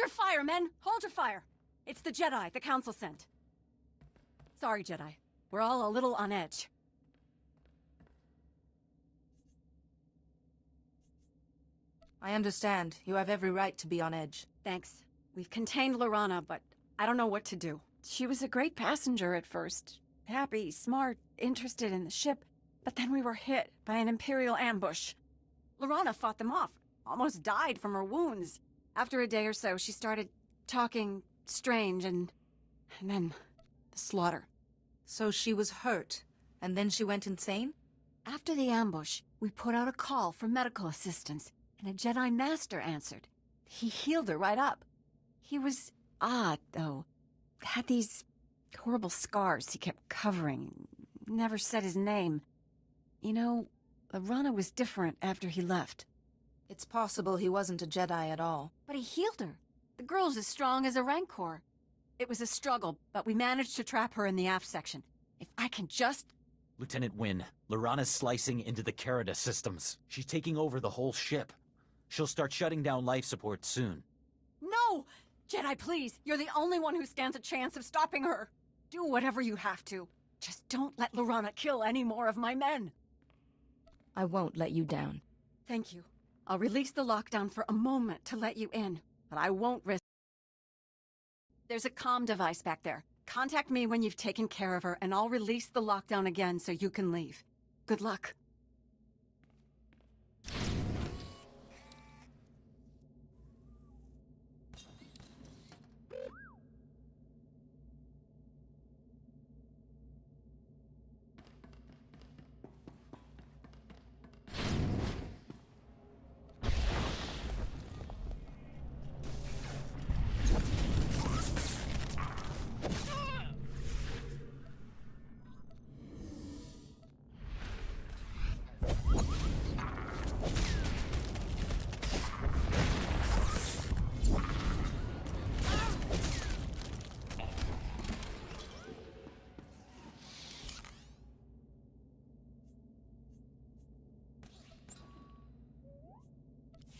your fire, men! Hold your fire! It's the Jedi the Council sent. Sorry, Jedi. We're all a little on edge. I understand. You have every right to be on edge. Thanks. We've contained Lorana, but I don't know what to do. She was a great passenger at first. Happy, smart, interested in the ship. But then we were hit by an Imperial ambush. Lorana fought them off. Almost died from her wounds. After a day or so, she started talking strange and then the slaughter. So she was hurt, and then she went insane? After the ambush, we put out a call for medical assistance, and a Jedi Master answered. He healed her right up. He was odd, though. Had these horrible scars he kept covering. Never said his name. You know, Lorana was different after he left. It's possible he wasn't a Jedi at all. But he healed her. The girl's as strong as a Rancor. It was a struggle, but we managed to trap her in the aft section. If I can just... Lieutenant Wynn, Lorana's slicing into the Carida systems. She's taking over the whole ship. She'll start shutting down life support soon. No! Jedi, please! You're the only one who stands a chance of stopping her. Do whatever you have to. Just don't let Lorana kill any more of my men. I won't let you down. Thank you. I'll release the lockdown for a moment to let you in, but I won't risk... There's a comm device back there. Contact me when you've taken care of her, and I'll release the lockdown again so you can leave. Good luck.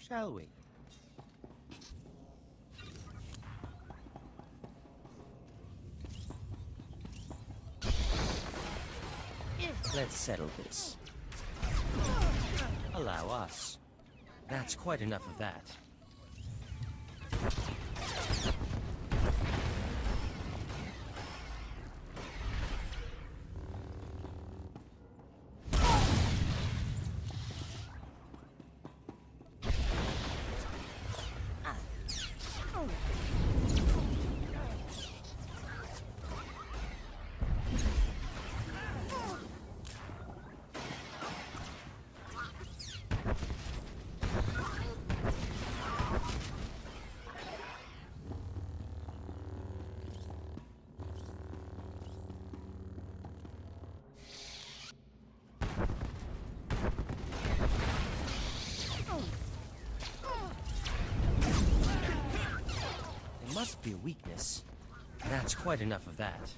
Shall we? Let's settle this. Allow us. That's quite enough of that. Must be a weakness. That's quite enough of that.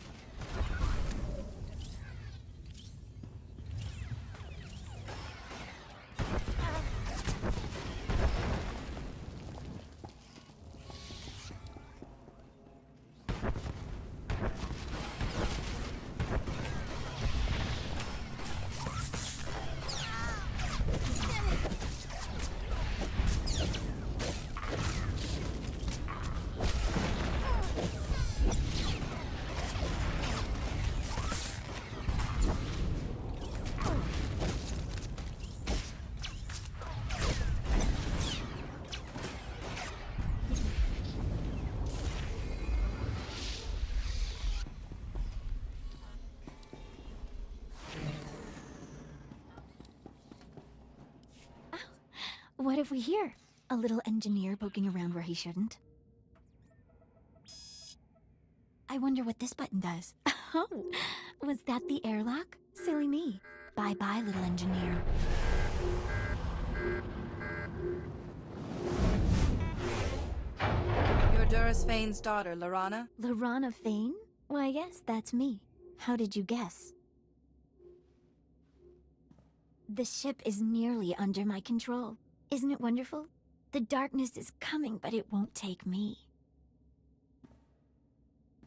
What have we here? A little engineer poking around where he shouldn't. I wonder what this button does. Oh, was that the airlock? Silly me. Bye-bye, little engineer. You're Duras Fane's daughter, Lorana? Lorana Fane? Why, yes, that's me. How did you guess? The ship is nearly under my control. Isn't it wonderful? The darkness is coming, but it won't take me.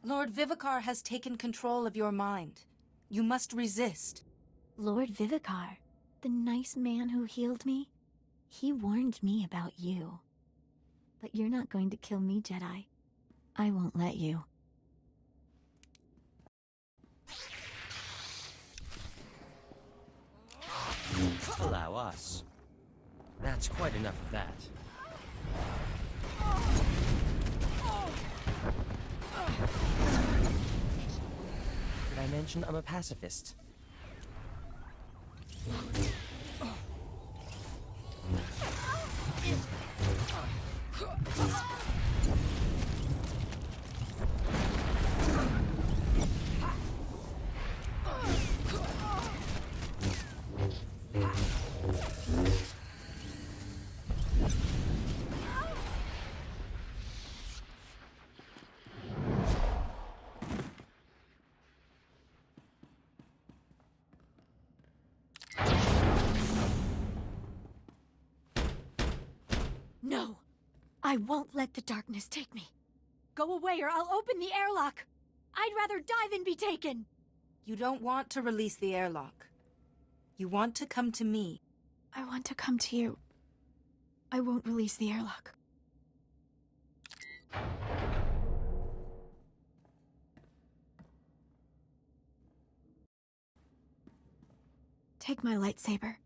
Lord Vivicar has taken control of your mind. You must resist. Lord Vivicar, the nice man who healed me, he warned me about you. But you're not going to kill me, Jedi. I won't let you. Allow us. That's quite enough of that. Did I mention I'm a pacifist? No! I won't let the darkness take me. Go away or I'll open the airlock! I'd rather die than be taken! You don't want to release the airlock. You want to come to me. I want to come to you. I won't release the airlock. Take my lightsaber.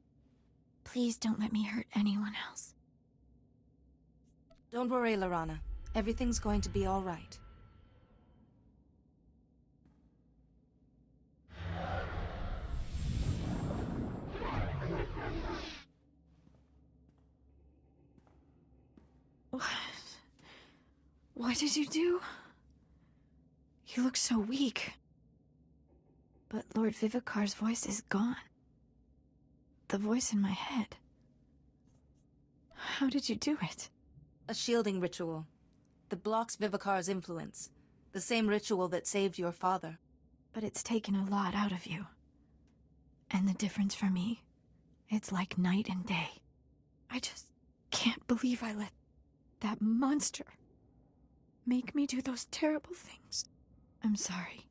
Please don't let me hurt anyone else. Don't worry, Lorana. Everything's going to be all right. What did you do? You look so weak. But Lord Vivicar's voice is gone. The voice in my head. How did you do it? A shielding ritual. That blocks Vivicar's influence. The same ritual that saved your father. But it's taken a lot out of you. And the difference for me, it's like night and day. I just can't believe I let that monster make me do those terrible things. I'm sorry.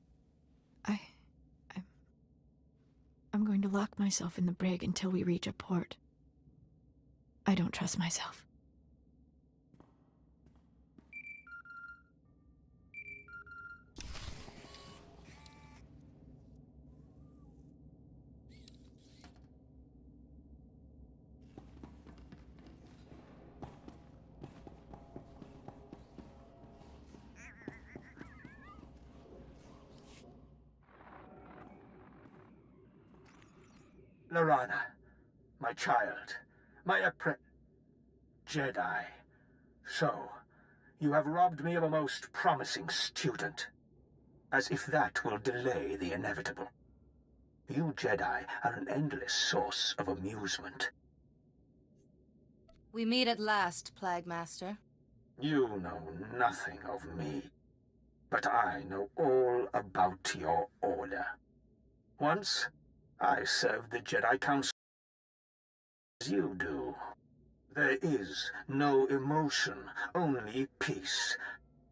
I'm going to lock myself in the brig until we reach a port. I don't trust myself. Lorana, my child, my Jedi. So, you have robbed me of a most promising student. As if that will delay the inevitable. You Jedi are an endless source of amusement. We meet at last, Plague Master. You know nothing of me. But I know all about your order. Once, I served the Jedi Consular as you do. There is no emotion, only peace.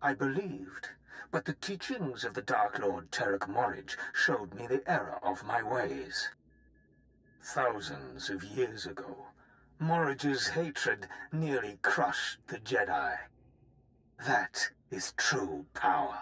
I believed, but the teachings of the Dark Lord Terek Morridge showed me the error of my ways. Thousands of years ago, Morridge's hatred nearly crushed the Jedi. That is true power.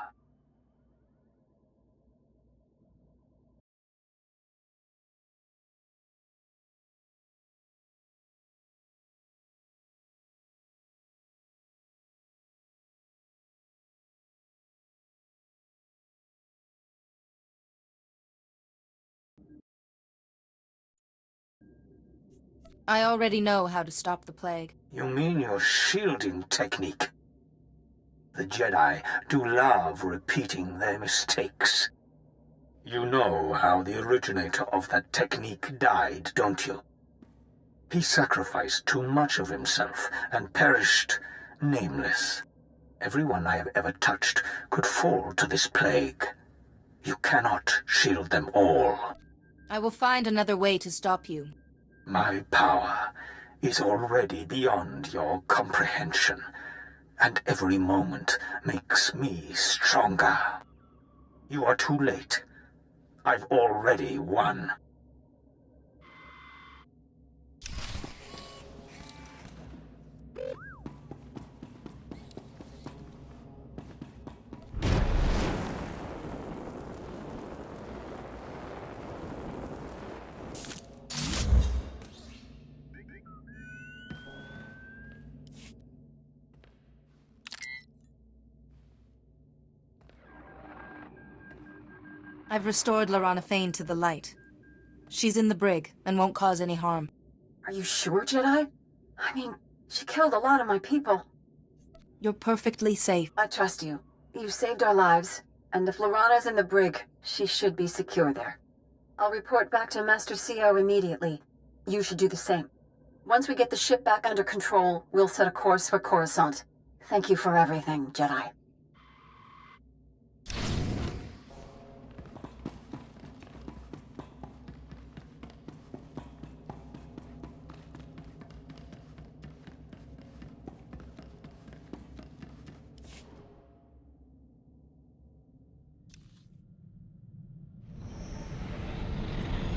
I already know how to stop the plague. You mean your shielding technique? The Jedi do love repeating their mistakes. You know how the originator of that technique died, don't you? He sacrificed too much of himself and perished nameless. Everyone I have ever touched could fall to this plague. You cannot shield them all. I will find another way to stop you. My power is already beyond your comprehension, and every moment makes me stronger. You are too late. I've already won. I've restored Lorana Fane to the light. She's in the brig and won't cause any harm. Are you sure, Jedi? I mean, she killed a lot of my people. You're perfectly safe. I trust you. You saved our lives, and if Lorana's in the brig, she should be secure there. I'll report back to Master CO immediately. You should do the same. Once we get the ship back under control, we'll set a course for Coruscant. Thank you for everything, Jedi.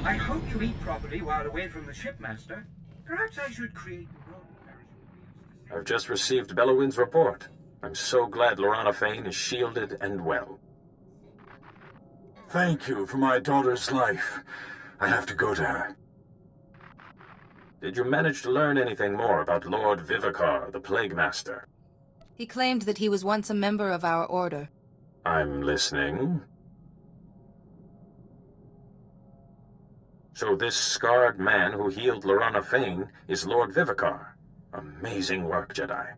I hope you eat properly while away from the ship, Master. Perhaps I should create the road parachute. I've just received Bellowin's report. I'm so glad Lorana Fane is shielded and well. Thank you for my daughter's life. I have to go to her. Did you manage to learn anything more about Lord Vivicar, the Plague Master? He claimed that he was once a member of our order. I'm listening. So this scarred man who healed Lorana Fane is Lord Vivicar. Amazing work, Jedi.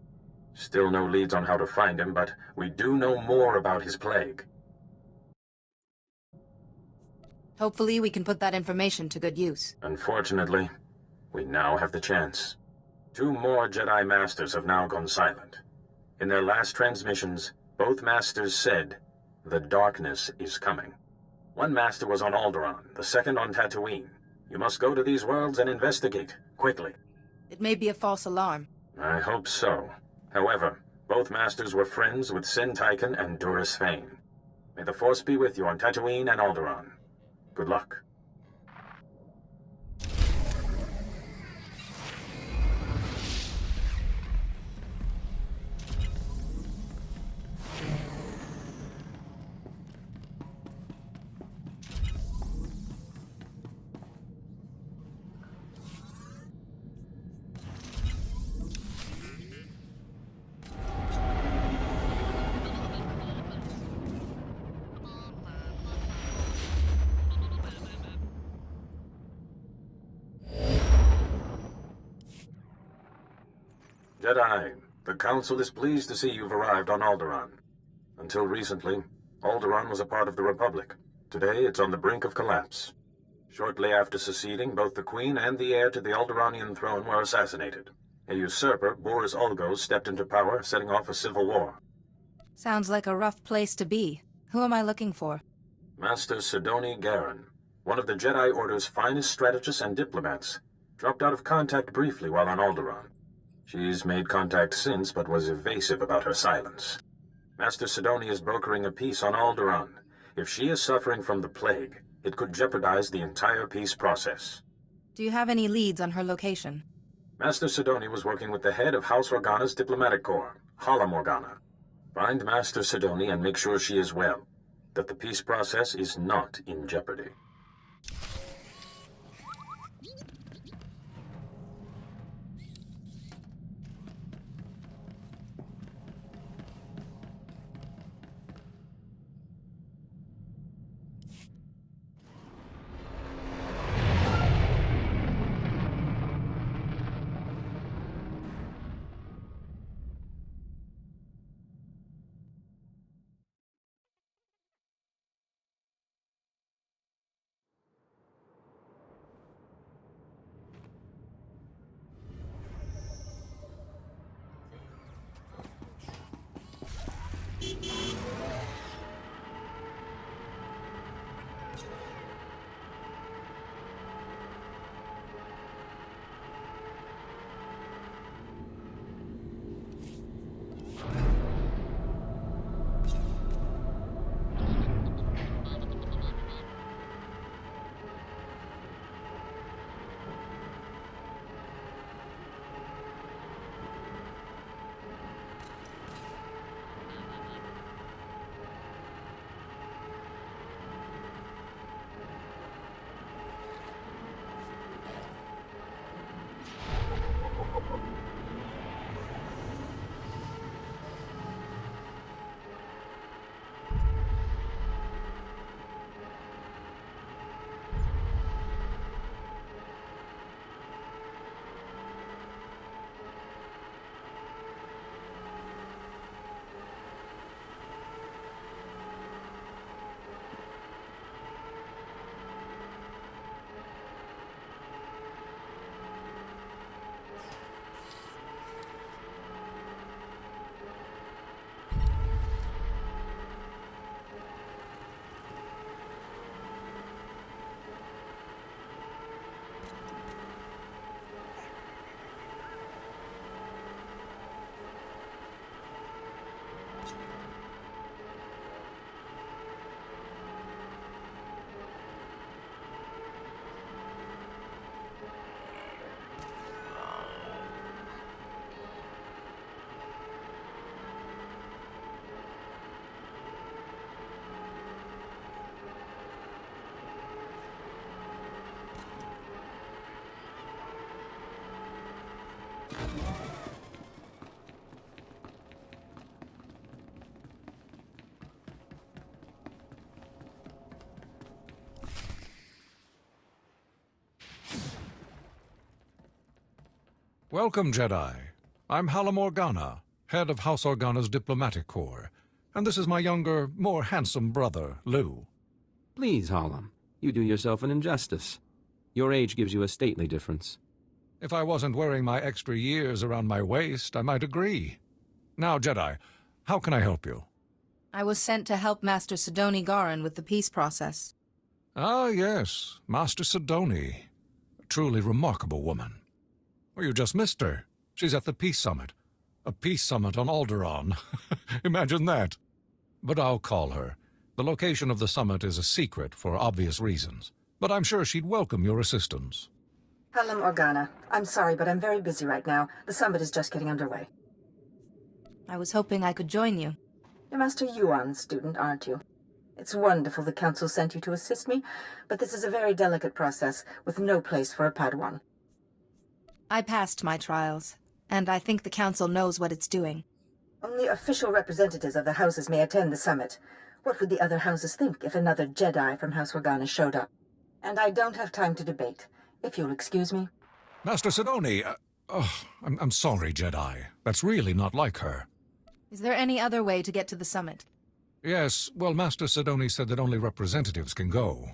Still no leads on how to find him, but we do know more about his plague. Hopefully we can put that information to good use. Unfortunately, we now have the chance. 2 more Jedi Masters have now gone silent. In their last transmissions, both Masters said, "The darkness is coming." One Master was on Alderaan, the second on Tatooine. You must go to these worlds and investigate, quickly. It may be a false alarm. I hope so. However, both Masters were friends with Sin Tychon and Duras Fane. May the Force be with you on Tatooine and Alderaan. Good luck. Jedi, the Council is pleased to see you've arrived on Alderaan. Until recently, Alderaan was a part of the Republic. Today, it's on the brink of collapse. Shortly after seceding, both the Queen and the heir to the Alderaanian throne were assassinated. A usurper, Boris Ulgos, stepped into power, setting off a civil war. Sounds like a rough place to be. Who am I looking for? Master Sidoni Garen, one of the Jedi Order's finest strategists and diplomats, dropped out of contact briefly while on Alderaan. She's made contact since, but was evasive about her silence. Master Sidoni is brokering a peace on Alderaan. If she is suffering from the plague, it could jeopardize the entire peace process. Do you have any leads on her location? Master Sidoni was working with the head of House Organa's diplomatic corps, Hala Morgana. Find Master Sidoni and make sure she is well, that the peace process is not in jeopardy. Welcome, Jedi. I'm Hala Organa, head of House Organa's diplomatic corps, and this is my younger, more handsome brother, Lou. Please, Harlem, you do yourself an injustice. Your age gives you a stately difference. If I wasn't wearing my extra years around my waist, I might agree. Now, Jedi, how can I help you? I was sent to help Master Sidoni Garin with the peace process. Ah, yes, Master Sidoni. A truly remarkable woman. Well, you just missed her. She's at the Peace Summit. A peace summit on Alderaan. Imagine that. But I'll call her. The location of the summit is a secret for obvious reasons. But I'm sure she'd welcome your assistance. Hello, Organa. I'm sorry, but I'm very busy right now. The summit is just getting underway. I was hoping I could join you. You're Master Yuan's student, aren't you? It's wonderful the Council sent you to assist me, but this is a very delicate process with no place for a Padawan. I passed my trials, and I think the Council knows what it's doing. Only official representatives of the houses may attend the summit. What would the other houses think if another Jedi from House Organa showed up? And I don't have time to debate. If you'll excuse me. Master Sidoni, I'm sorry, Jedi. That's really not like her. Is there any other way to get to the summit? Yes, well, Master Sidoni said that only representatives can go.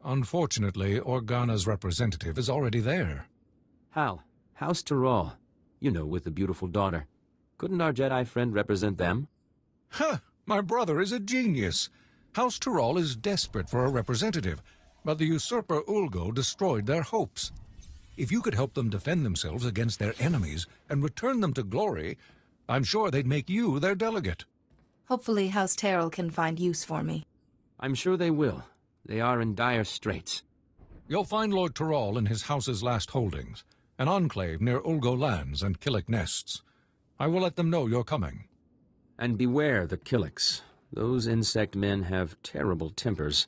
Unfortunately, Organa's representative is already there. Hal, House Tyrol. You know, with the beautiful daughter. Couldn't our Jedi friend represent them? Huh! My brother is a genius. House Tyrol is desperate for a representative, but the usurper Ulgo destroyed their hopes. If you could help them defend themselves against their enemies and return them to glory, I'm sure they'd make you their delegate. Hopefully House Terrell can find use for me. I'm sure they will. They are in dire straits. You'll find Lord Tyrol in his house's last holdings, an enclave near Ulgo lands and Killik nests. I will let them know you're coming. And beware the Killiks. Those insect men have terrible tempers.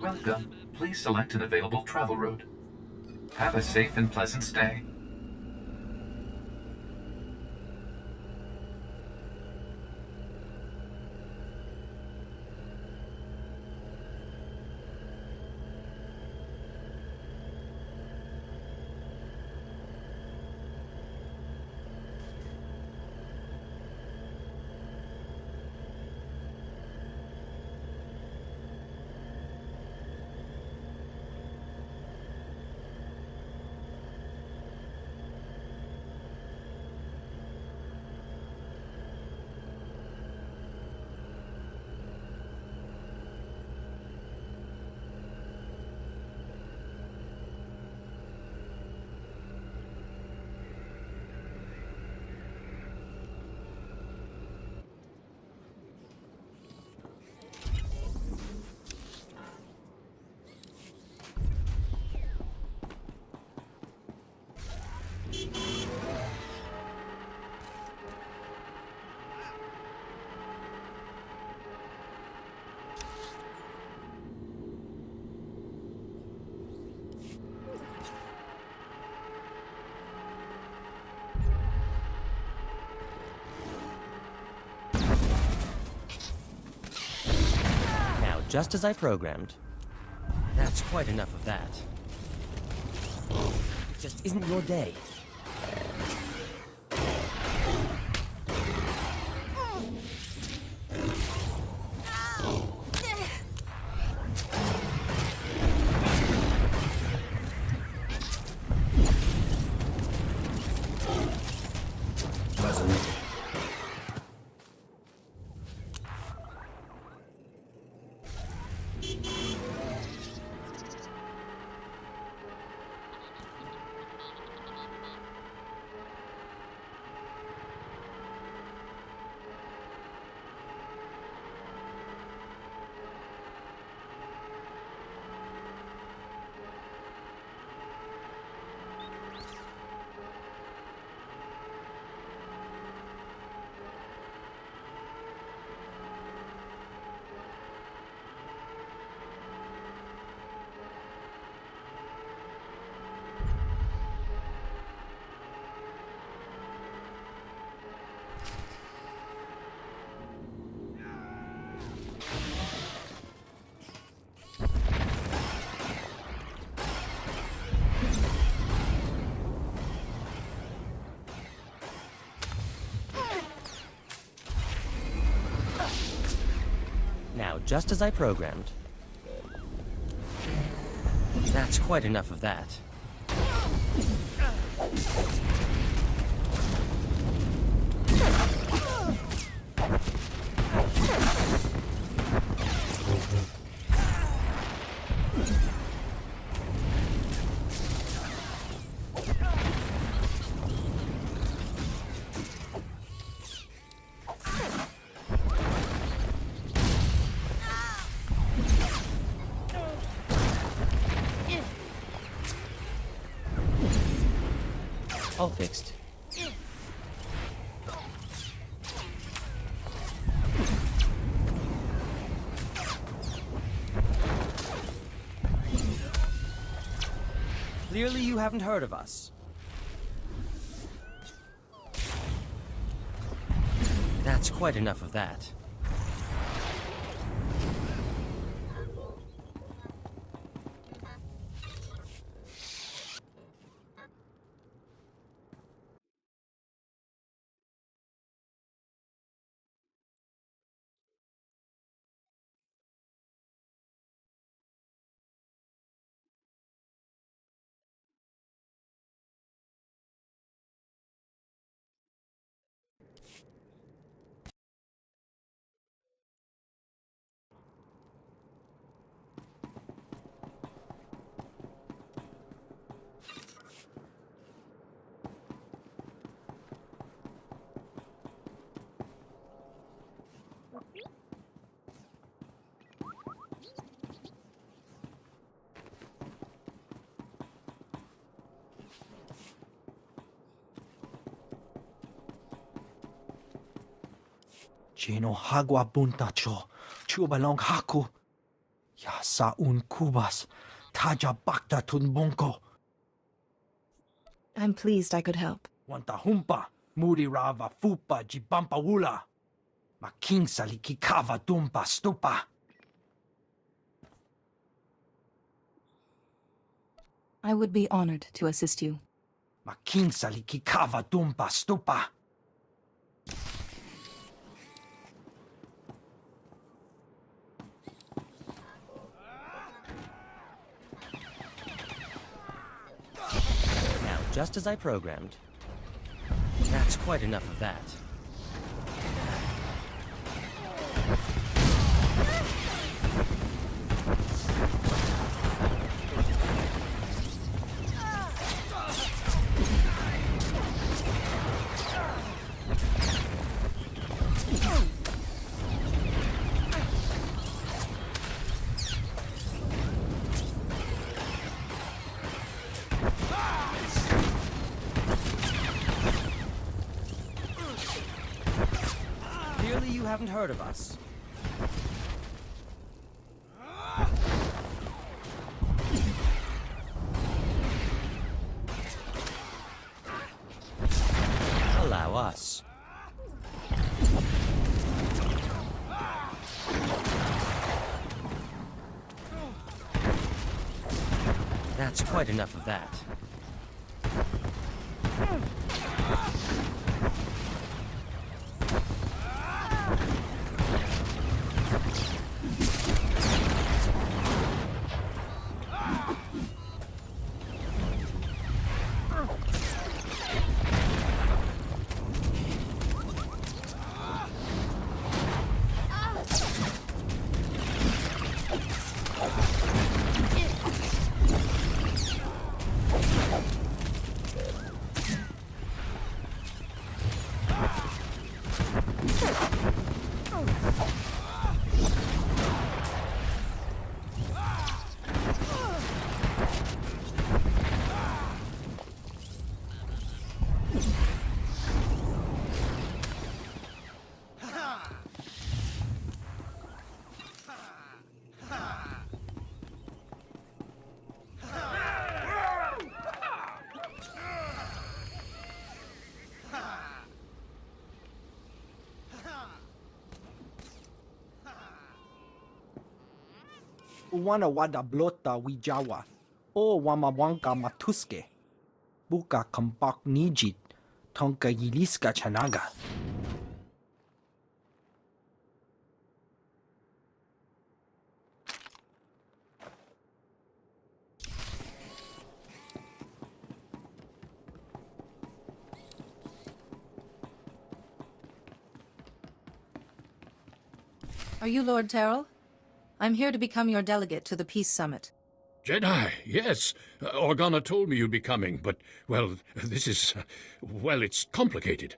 Welcome. Please select an available travel route. Have a safe and pleasant stay. Just as I programmed. That's quite enough of that. just isn't your day. Now, just as I programmed. That's quite enough of that. All fixed. Clearly you haven't heard of us. That's quite enough of that. Jeno hagwa buntacho, chubalong haku. Ya saun kubas, taja bakta tunbonko. I'm pleased I could help. Wanta humpa, muri rava fupa jibampa wula. Making salikikava dumpa stupa. I would be honored to assist you. Making salikikava dumpa stupa. Just as I programmed. That's quite enough of that. Clearly you haven't heard of us. Allow us. That's quite enough of that. Uwana wada blota wijawa. O wamawanka matuske. Buka kampak nijit. Tonka yiliska chanaga. Are you Lord Terrell? I'm here to become your delegate to the Peace Summit. Jedi, yes. Organa told me you'd be coming, but, well, this is... well, it's complicated.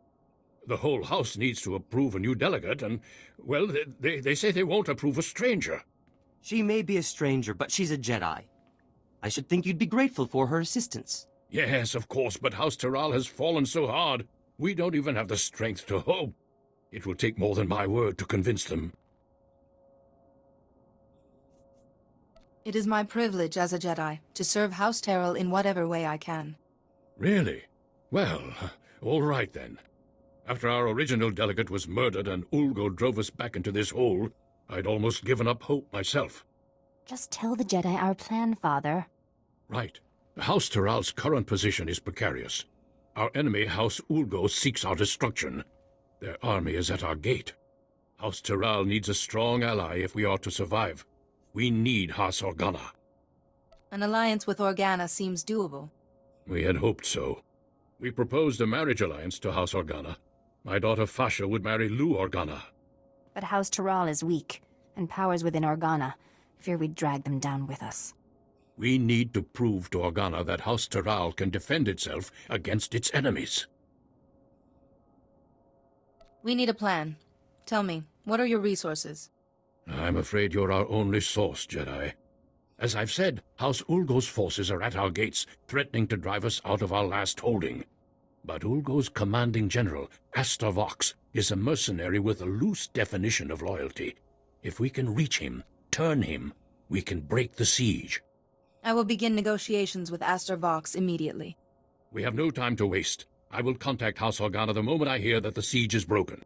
The whole house needs to approve a new delegate, and, well, they say they won't approve a stranger. She may be a stranger, but she's a Jedi. I should think you'd be grateful for her assistance. Yes, of course, but House Terral has fallen so hard, we don't even have the strength to hope. It will take more than my word to convince them. It is my privilege as a Jedi to serve House Terrell in whatever way I can. Really? Well, all right then. After our original delegate was murdered and Ulgo drove us back into this hole, I'd almost given up hope myself. Just tell the Jedi our plan, Father. Right. House Terral's current position is precarious. Our enemy, House Ulgo, seeks our destruction. Their army is at our gate. House Terral needs a strong ally if we are to survive. We need House Organa. An alliance with Organa seems doable. We had hoped so. We proposed a marriage alliance to House Organa. My daughter Fasha would marry Lou Organa. But House Terral is weak, and powers within Organa. Fear we'd drag them down with us. We need to prove to Organa that House Terral can defend itself against its enemies. We need a plan. Tell me, what are your resources? I'm afraid you're our only source, Jedi. As I've said, House Ulgo's forces are at our gates, threatening to drive us out of our last holding. But Ulgo's commanding general, Astor Vox, is a mercenary with a loose definition of loyalty. If we can reach him, turn him, we can break the siege. I will begin negotiations with Astor Vox immediately. We have no time to waste. I will contact House Organa the moment I hear that the siege is broken.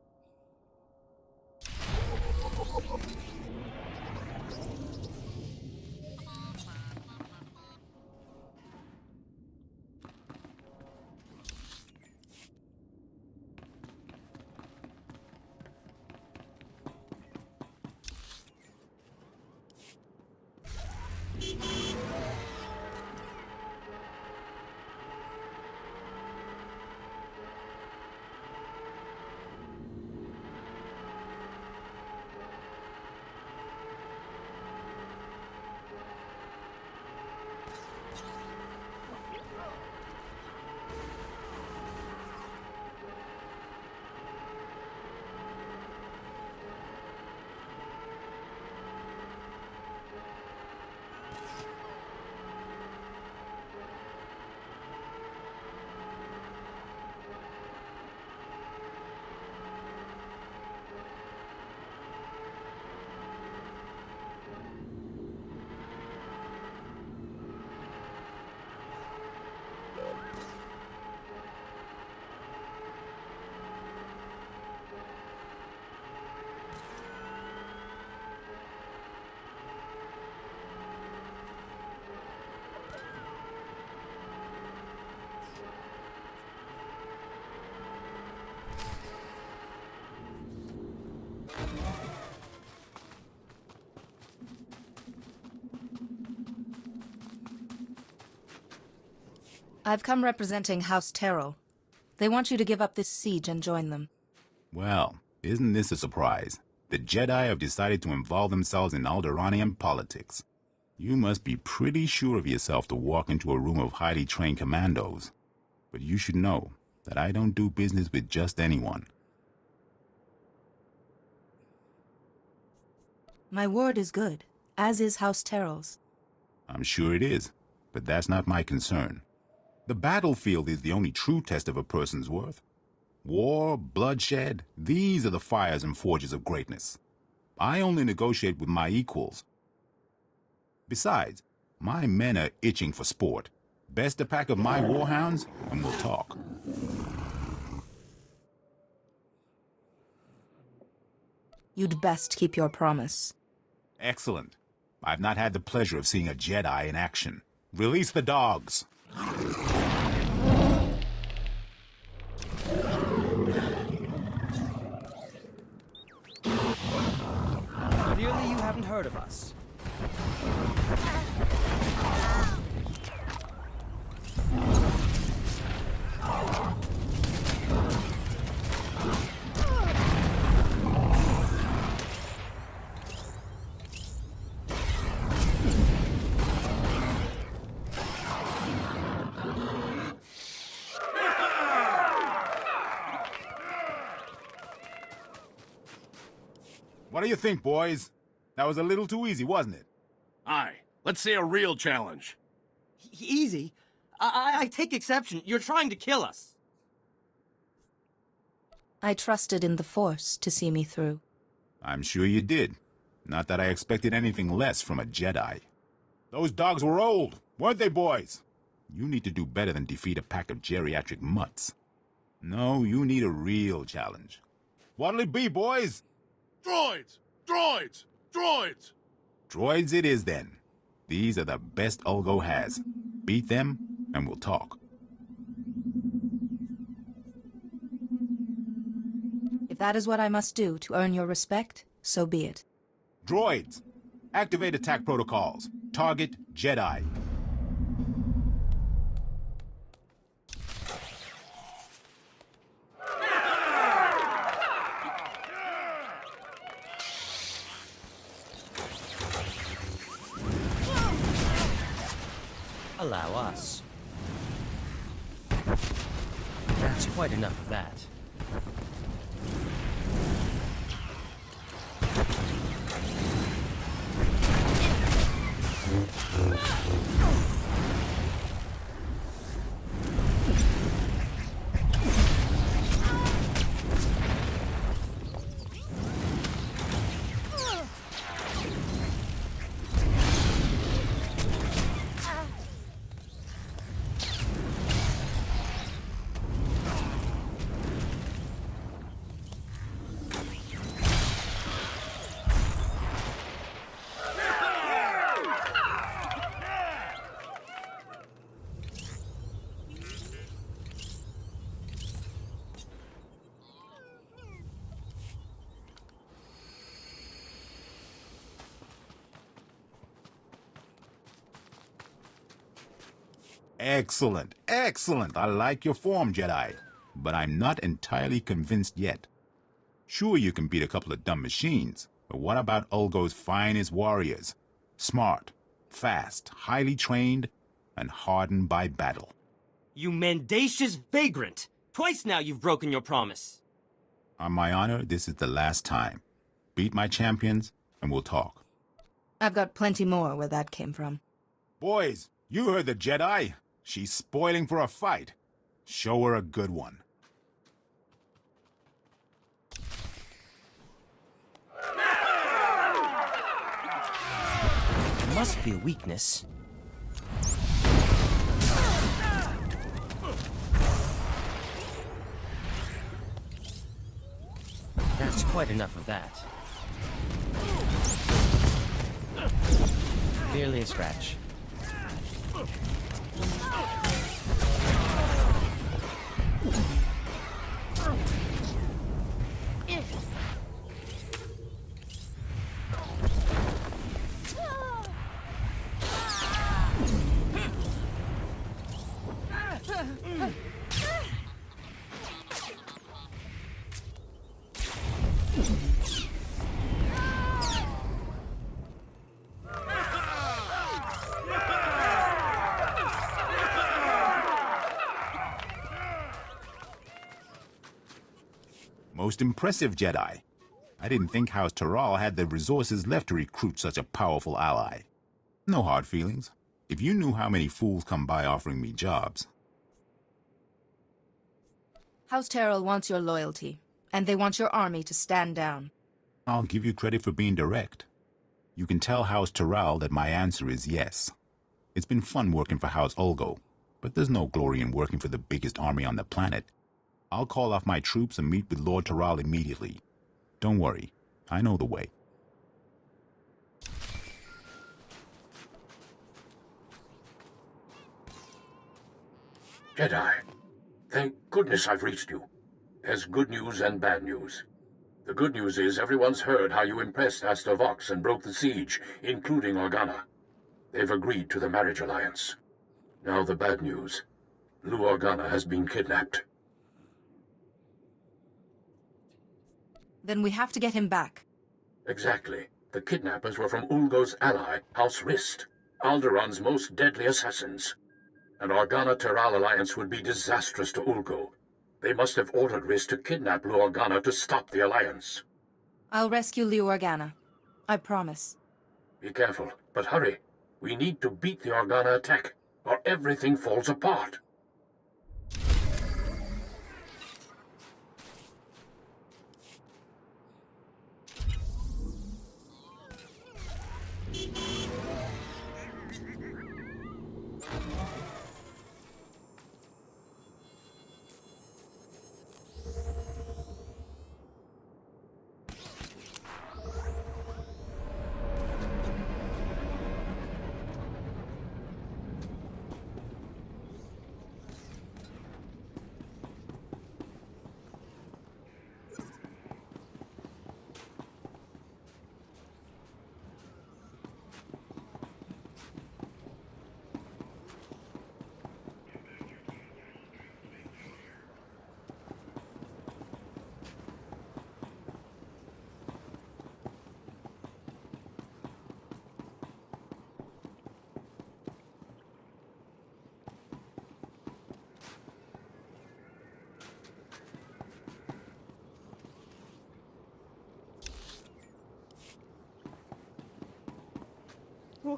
I've come representing House Terrell. They want you to give up this siege and join them. Well, isn't this a surprise? The Jedi have decided to involve themselves in Alderaanian politics. You must be pretty sure of yourself to walk into a room of highly trained commandos. But you should know that I don't do business with just anyone. My word is good, as is House Terrell's. I'm sure it is, but that's not my concern. The battlefield is the only true test of a person's worth. War, bloodshed, these are the fires and forges of greatness. I only negotiate with my equals. Besides, my men are itching for sport. Best a pack of my warhounds, and we'll talk. You'd best keep your promise. Excellent. I've not had the pleasure of seeing a Jedi in action. Release the dogs. Clearly you haven't heard of us. What do you think, boys? That was a little too easy, wasn't it? Aye. Let's see a real challenge. Easy? I take exception. You're trying to kill us. I trusted in the Force to see me through. I'm sure you did. Not that I expected anything less from a Jedi. Those dogs were old, weren't they, boys? You need to do better than defeat a pack of geriatric mutts. No, you need a real challenge. What'll it be, boys? Droids! Droids! Droids! Droids it is, then. These are the best Ulgo has. Beat them, and we'll talk. If that is what I must do to earn your respect, so be it. Droids! Activate attack protocols. Target Jedi. Allow us. That's quite enough of that. Excellent, excellent. I like your form, Jedi. But I'm not entirely convinced yet. Sure, you can beat a couple of dumb machines, but what about Ulgo's finest warriors? Smart, fast, highly trained, and hardened by battle. You mendacious vagrant! Twice now you've broken your promise. On my honor, this is the last time. Beat my champions, and we'll talk. I've got plenty more where that came from. Boys, you heard the Jedi. She's spoiling for a fight. Show her a good one. It must be a weakness. That's quite enough of that. Merely a scratch. Most impressive, Jedi. I didn't think House Taral had the resources left to recruit such a powerful ally. No hard feelings. If you knew how many fools come by offering me jobs. House Terrell wants your loyalty, and they want your army to stand down. I'll give you credit for being direct. You can tell House Taral that my answer is yes. It's been fun working for House Ulgo, but there's no glory in working for the biggest army on the planet. I'll call off my troops and meet with Lord Taral immediately. Don't worry, I know the way. Jedi, thank goodness I've reached you. There's good news and bad news. The good news is everyone's heard how you impressed Asta Vox and broke the siege, including Organa. They've agreed to the marriage alliance. Now the bad news. Lou Organa has been kidnapped. Then we have to get him back. Exactly. The kidnappers were from Ulgo's ally, House Rist, Alderaa's most deadly assassins. An Organa-Taral alliance would be disastrous to Ulgo. They must have ordered Rist to kidnap Lou Organa to stop the alliance. I'll rescue Lou Organa. I promise. Be careful, but hurry. We need to beat the Organa attack, or everything falls apart.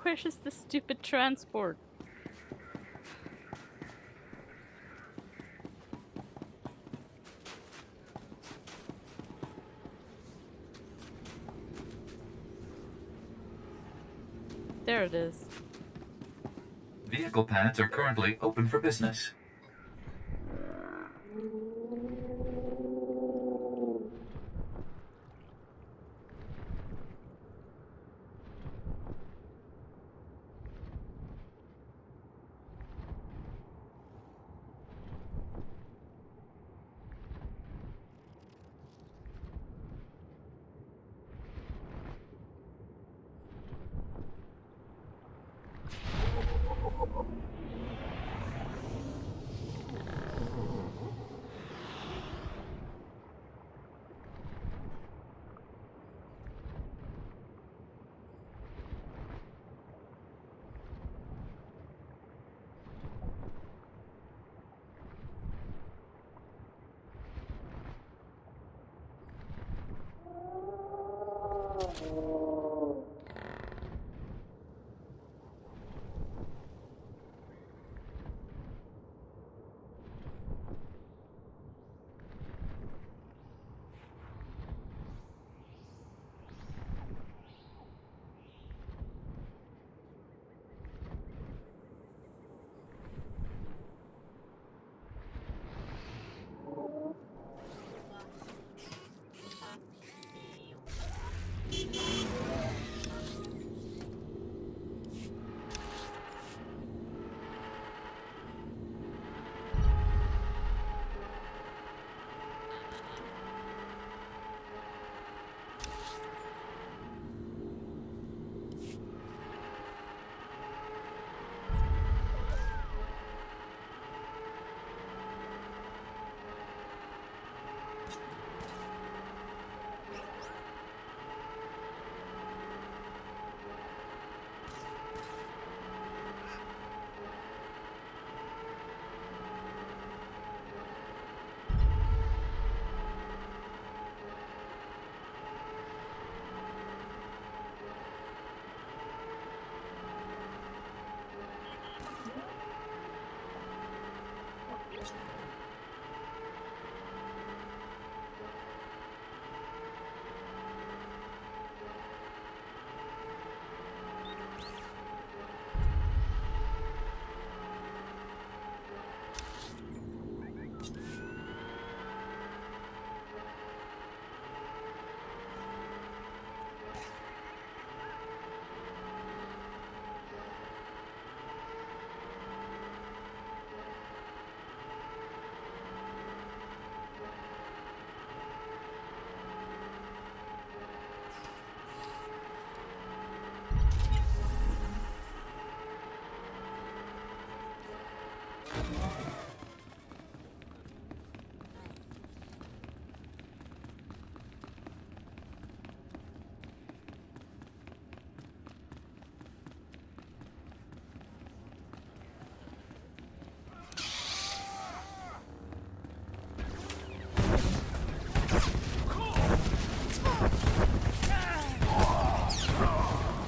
Where is the stupid transport? There it is. Vehicle pads are currently open for business.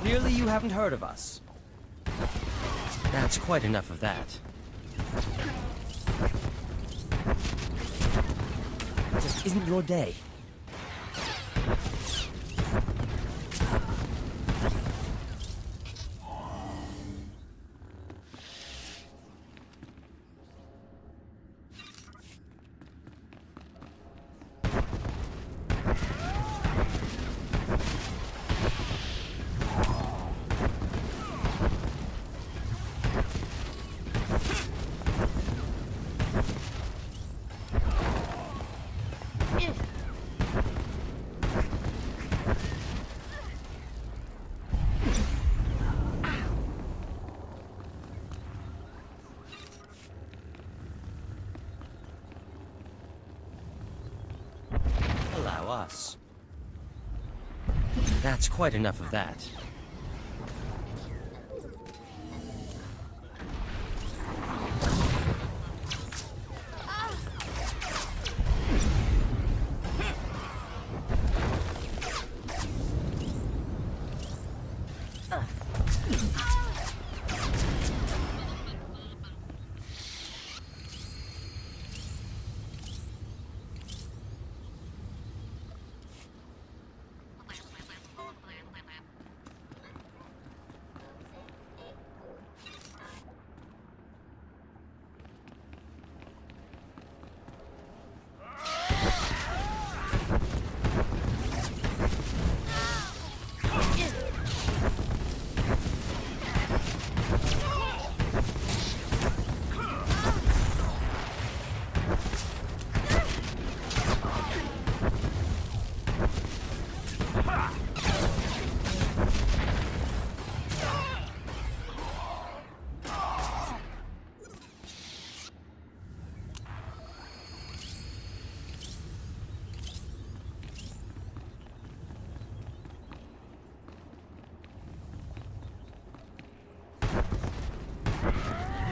Clearly you haven't heard of us. That's quite enough of that. Just isn't your day. Allow us. That's quite enough of that.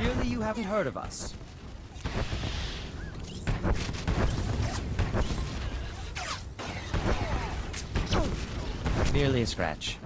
Clearly you haven't heard of us. Merely a scratch.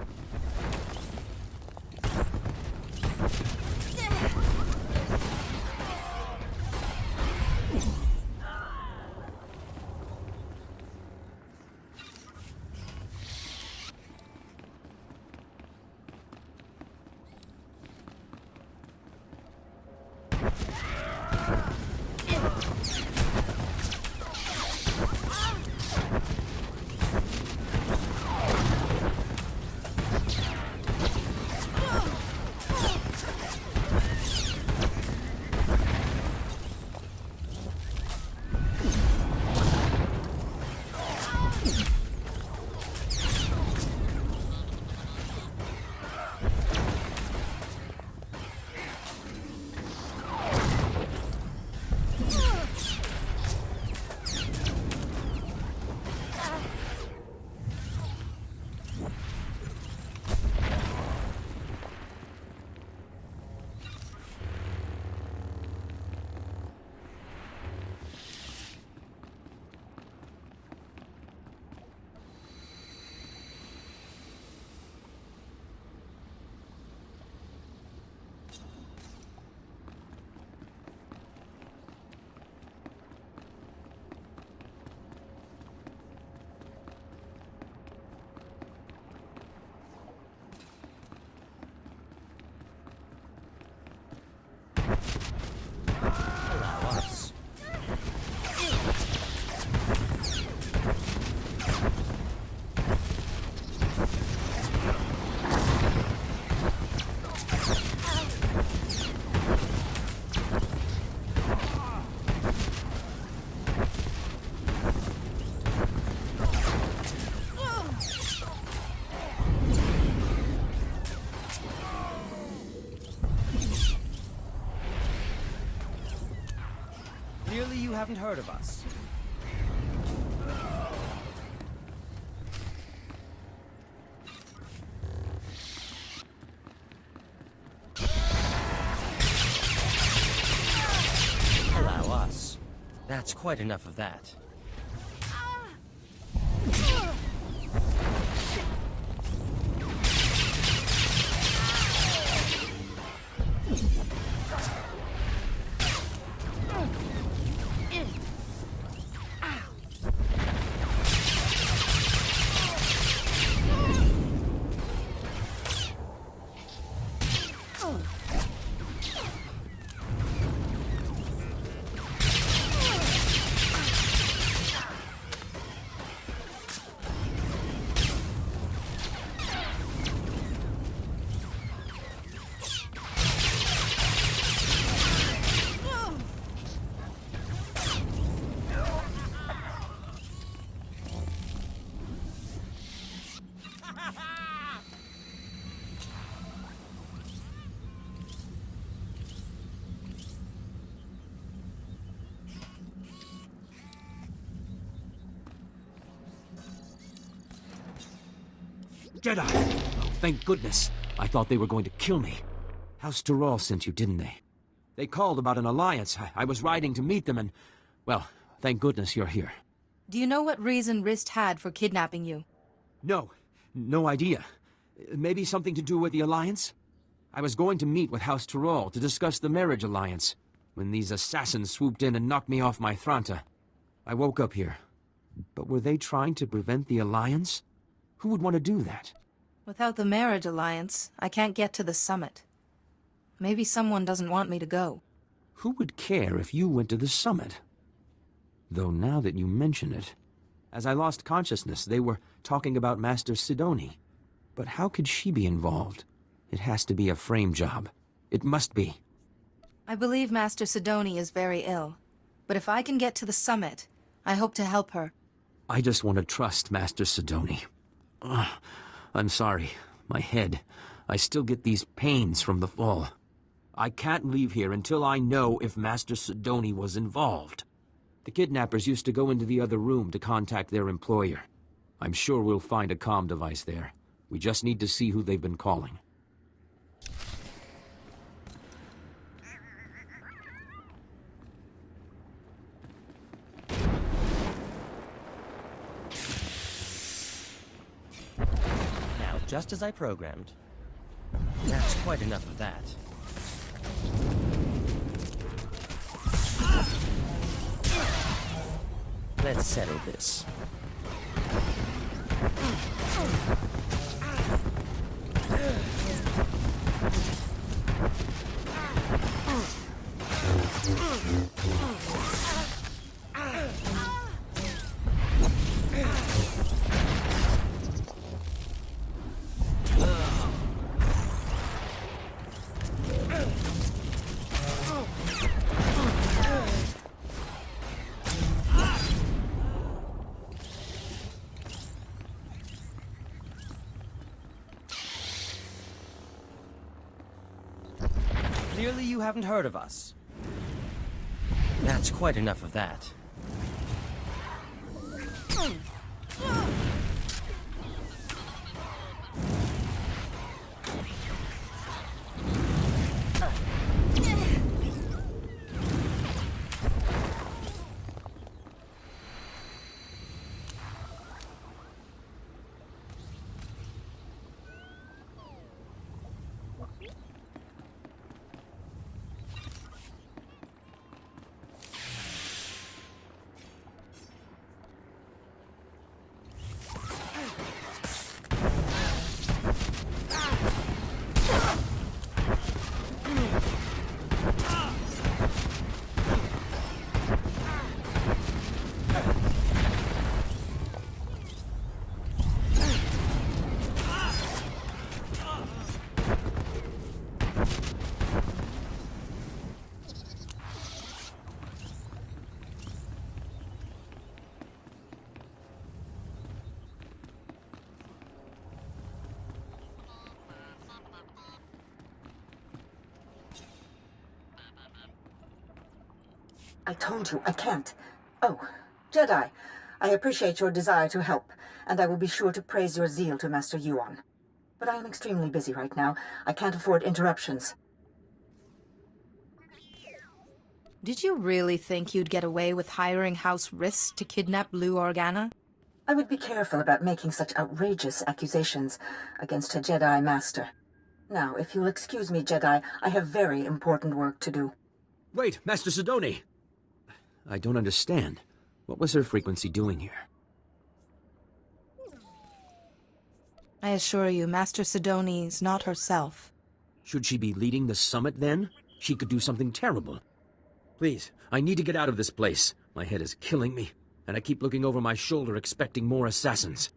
you haven't heard of us. Allow us. That's quite enough of that. Jedi! Oh, thank goodness. I thought they were going to kill me. SWTOR sent you, didn't they? They called about an alliance. I was riding to meet them and... Well, thank goodness you're here. Do you know what reason Rist had for kidnapping you? No idea. Maybe something to do with the alliance? I was going to meet with SWTOR to discuss the marriage alliance, when these assassins swooped in and knocked me off my Thranta. I woke up here. But were they trying to prevent the alliance? Who would want to do that? Without the marriage alliance, I can't get to the summit. Maybe someone doesn't want me to go. Who would care if you went to the summit? Though now that you mention it, as I lost consciousness, they were talking about Master Sidoni. But how could she be involved? It has to be a frame job. It must be. I believe Master Sidoni is very ill. But if I can get to the summit, I hope to help her. I just want to trust Master Sidoni. I'm sorry. My head. I still get these pains from the fall. I can't leave here until I know if Master Sidoni was involved. The kidnappers used to go into the other room to contact their employer. I'm sure we'll find a comm device there. We just need to see who they've been calling. Now, just as I programmed. That's quite enough of that. Let's settle this. Clearly you haven't heard of us. That's quite enough of that. I told you, I can't. Oh, Jedi, I appreciate your desire to help, and I will be sure to praise your zeal to Master Yuan. But I am extremely busy right now. I can't afford interruptions. Did you really think you'd get away with hiring House Risk to kidnap Blue Organa? I would be careful about making such outrageous accusations against a Jedi Master. Now, if you'll excuse me, Jedi, I have very important work to do. Wait, Master Sidoni! I don't understand. What was her frequency doing here? I assure you, Master Sidoni's not herself. Should she be leading the summit, then? She could do something terrible. Please, I need to get out of this place. My head is killing me, and I keep looking over my shoulder expecting more assassins.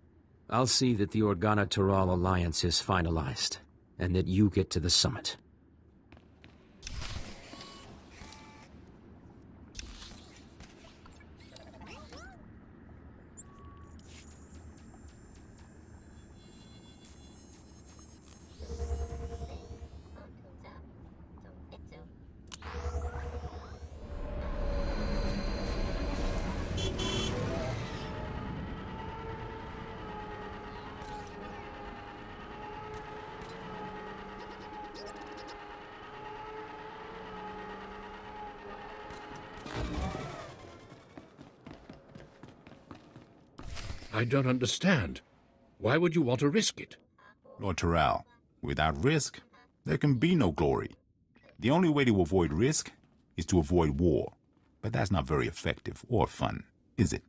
I'll see that the Organa-Toral alliance is finalized, and that you get to the summit. I don't understand. Why would you want to risk it? Lord Toral, without risk, there can be no glory. The only way to avoid risk is to avoid war. But that's not very effective or fun, is it?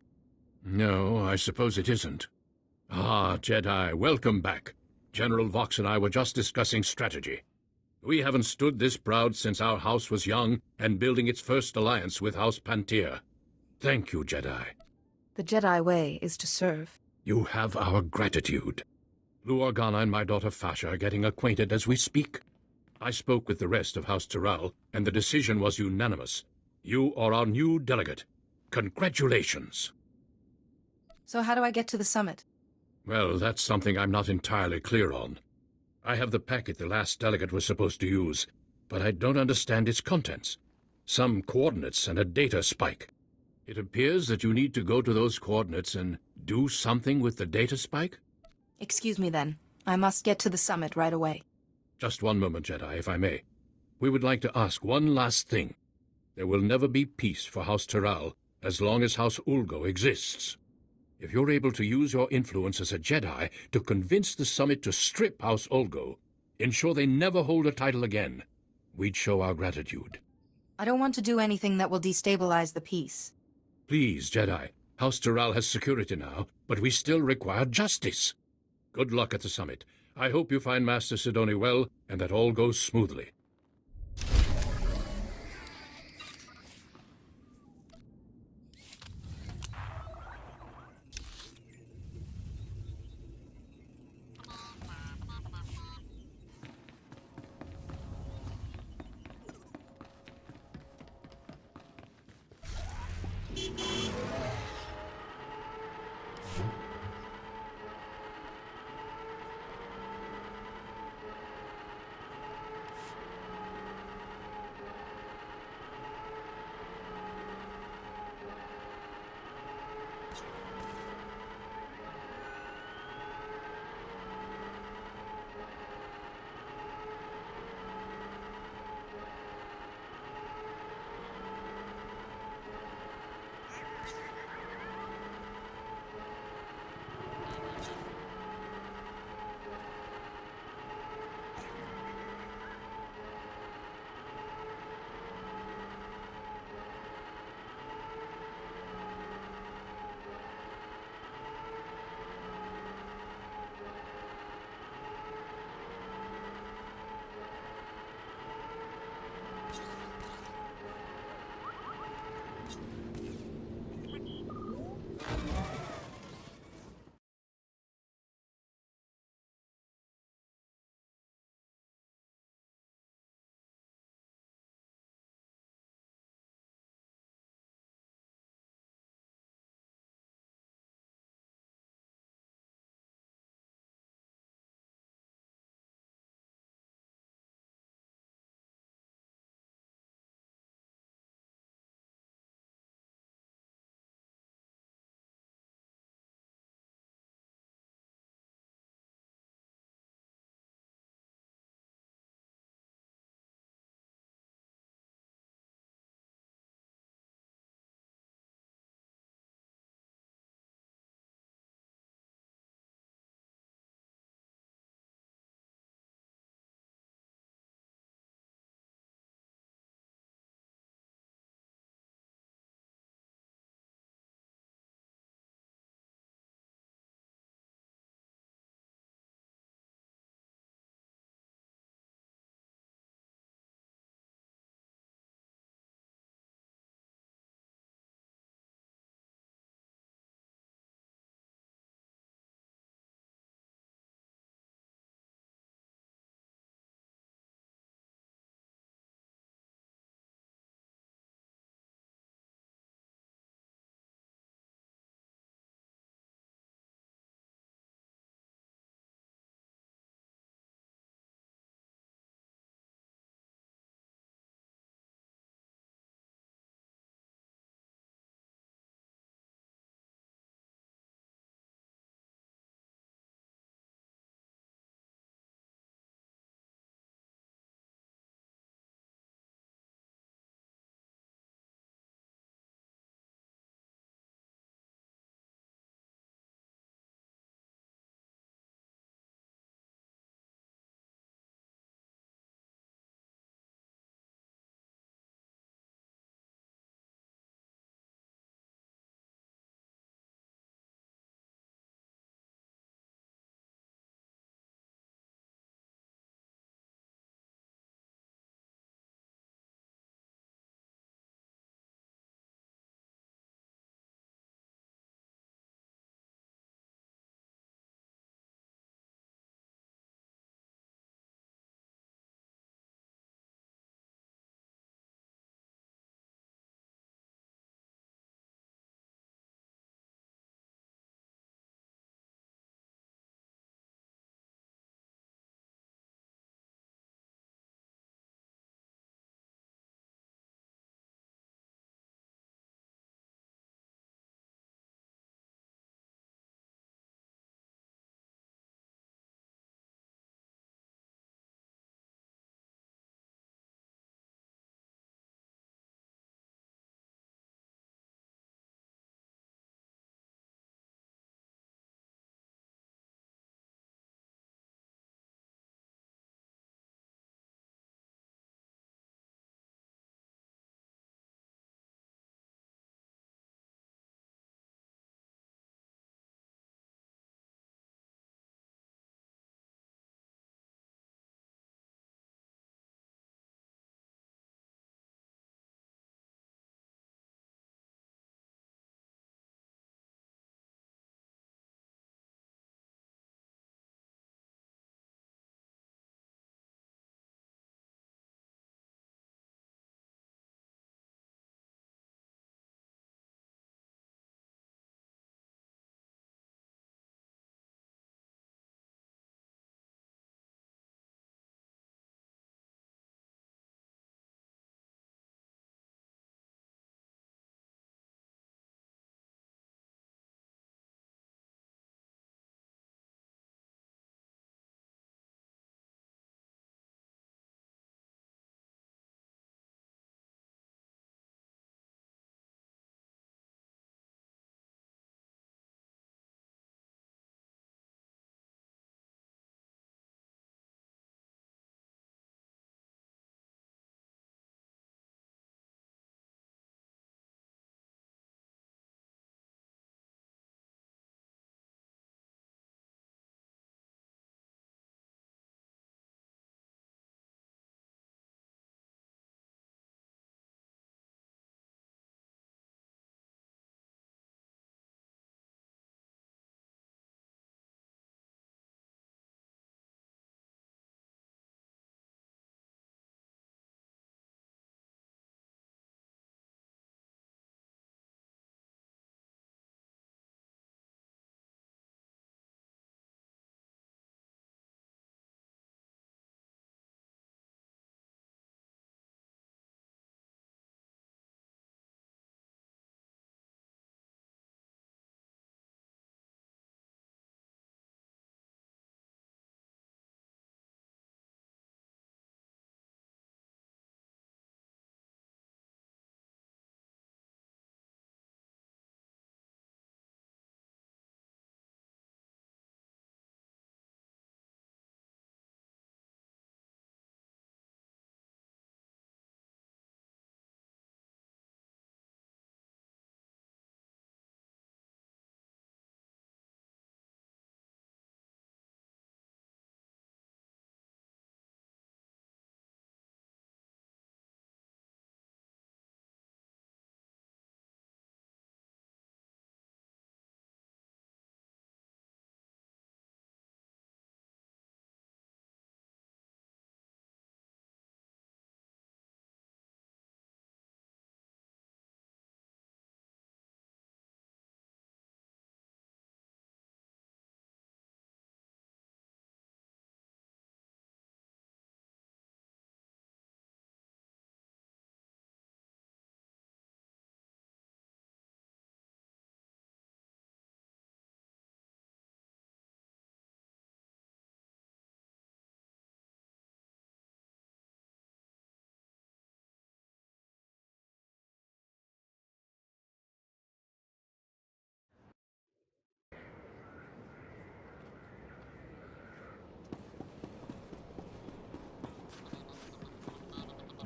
No, I suppose it isn't. Ah, Jedi, welcome back. General Vox and I were just discussing strategy. We haven't stood this proud since our house was young and building its first alliance with House Pantir. Thank you, Jedi. The Jedi way is to serve. You have our gratitude. Blue Organa and my daughter Fasha are getting acquainted as we speak. I spoke with the rest of House Toral, and the decision was unanimous. You are our new delegate. Congratulations. So how do I get to the summit? Well, that's something I'm not entirely clear on. I have the packet the last delegate was supposed to use, but I don't understand its contents. Some coordinates and a data spike. It appears that you need to go to those coordinates and do something with the data spike? Excuse me then. I must get to the summit right away. Just one moment, Jedi, if I may. We would like to ask one last thing. There will never be peace for House Toral as long as House Ulgo exists. If you're able to use your influence as a Jedi to convince the summit to strip House Ulgo, ensure they never hold a title again, we'd show our gratitude. I don't want to do anything that will destabilize the peace. Please, Jedi. House Toral has security now, but we still require justice. Good luck at the summit. I hope you find Master Sidoni well, and that all goes smoothly.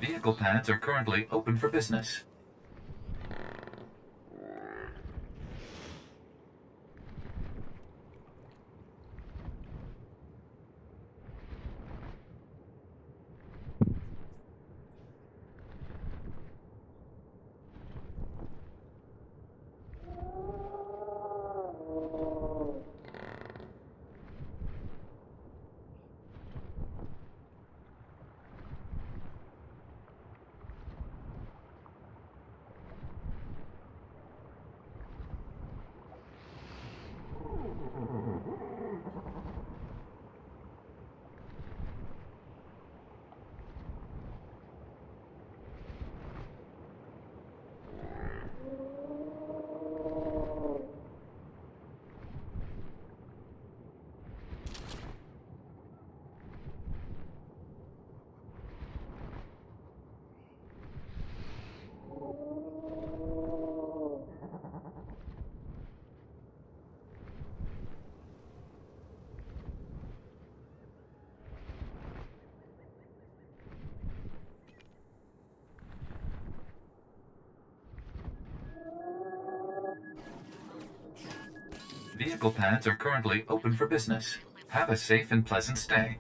Vehicle pads are currently open for business. Vehicle pads are currently open for business. Have a safe and pleasant stay.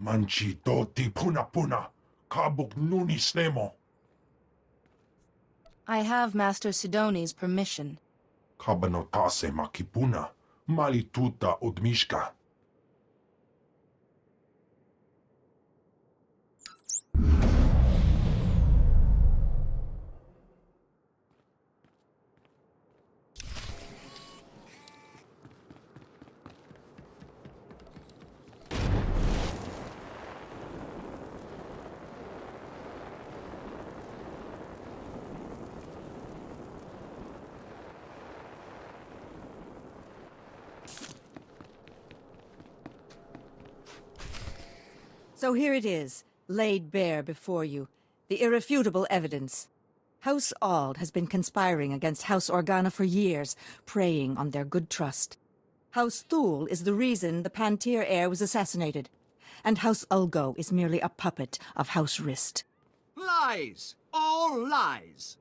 Manchi doti puna puna, kabuk nunis nemo. I have Master Sidoni's permission. Kabanotase makipuna, malituta odmishka. So here it is, laid bare before you. The irrefutable evidence. House Ald has been conspiring against House Organa for years, preying on their good trust. House Thule is the reason the Pantir heir was assassinated. And House Ulgo is merely a puppet of House Rist. Lies! All lies!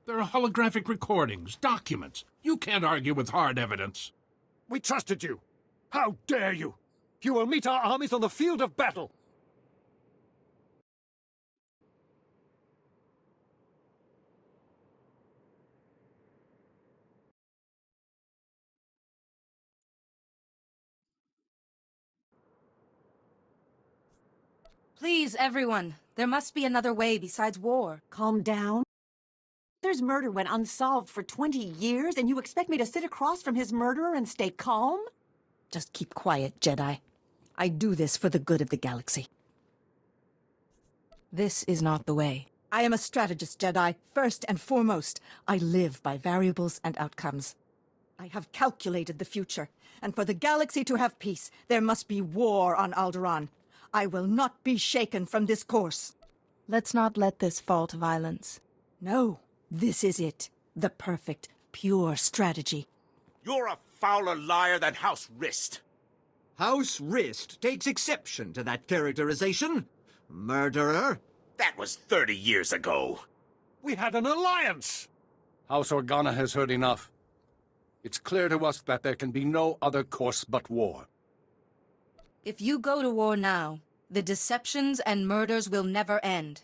There are holographic recordings, documents. You can't argue with hard evidence. We trusted you. How dare you? You will meet our armies on the field of battle. Please, everyone. There must be another way besides war. Calm down. There's murder went unsolved for 20 years, and you expect me to sit across from his murderer and stay calm? Just keep quiet, Jedi. I do this for the good of the galaxy. This is not the way. I am a strategist, Jedi, first and foremost. I live by variables and outcomes. I have calculated the future, and for the galaxy to have peace, there must be war on Alderaan. I will not be shaken from this course. Let's not let this fall to violence. No, this is it. The perfect, pure strategy. You're a fouler liar than House Rist. House Rist takes exception to that characterization. Murderer. That was 30 years ago. We had an alliance. House Organa has heard enough. It's clear to us that there can be no other course but war. If you go to war now, the deceptions and murders will never end.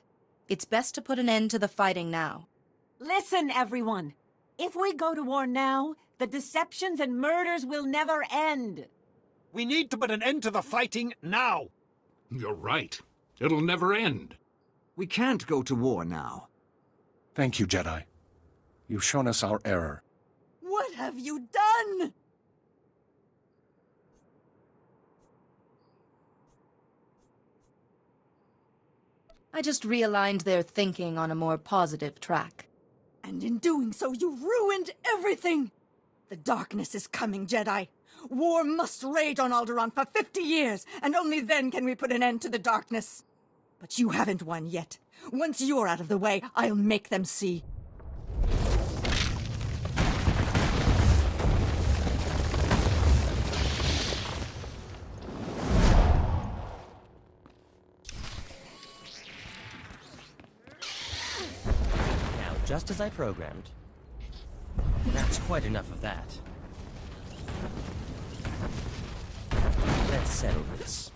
It's best to put an end to the fighting now. Listen, everyone. If we go to war now, the deceptions and murders will never end. We need to put an end to the fighting now. You're right. It'll never end. We can't go to war now. Thank you, Jedi. You've shown us our error. What have you done? I just realigned their thinking on a more positive track. And in doing so, you ruined everything! The darkness is coming, Jedi. War must rage on Alderaan for 50 years, and only then can we put an end to the darkness. But you haven't won yet. Once you're out of the way, I'll make them see. Just as I programmed. That's quite enough of that. Let's settle this.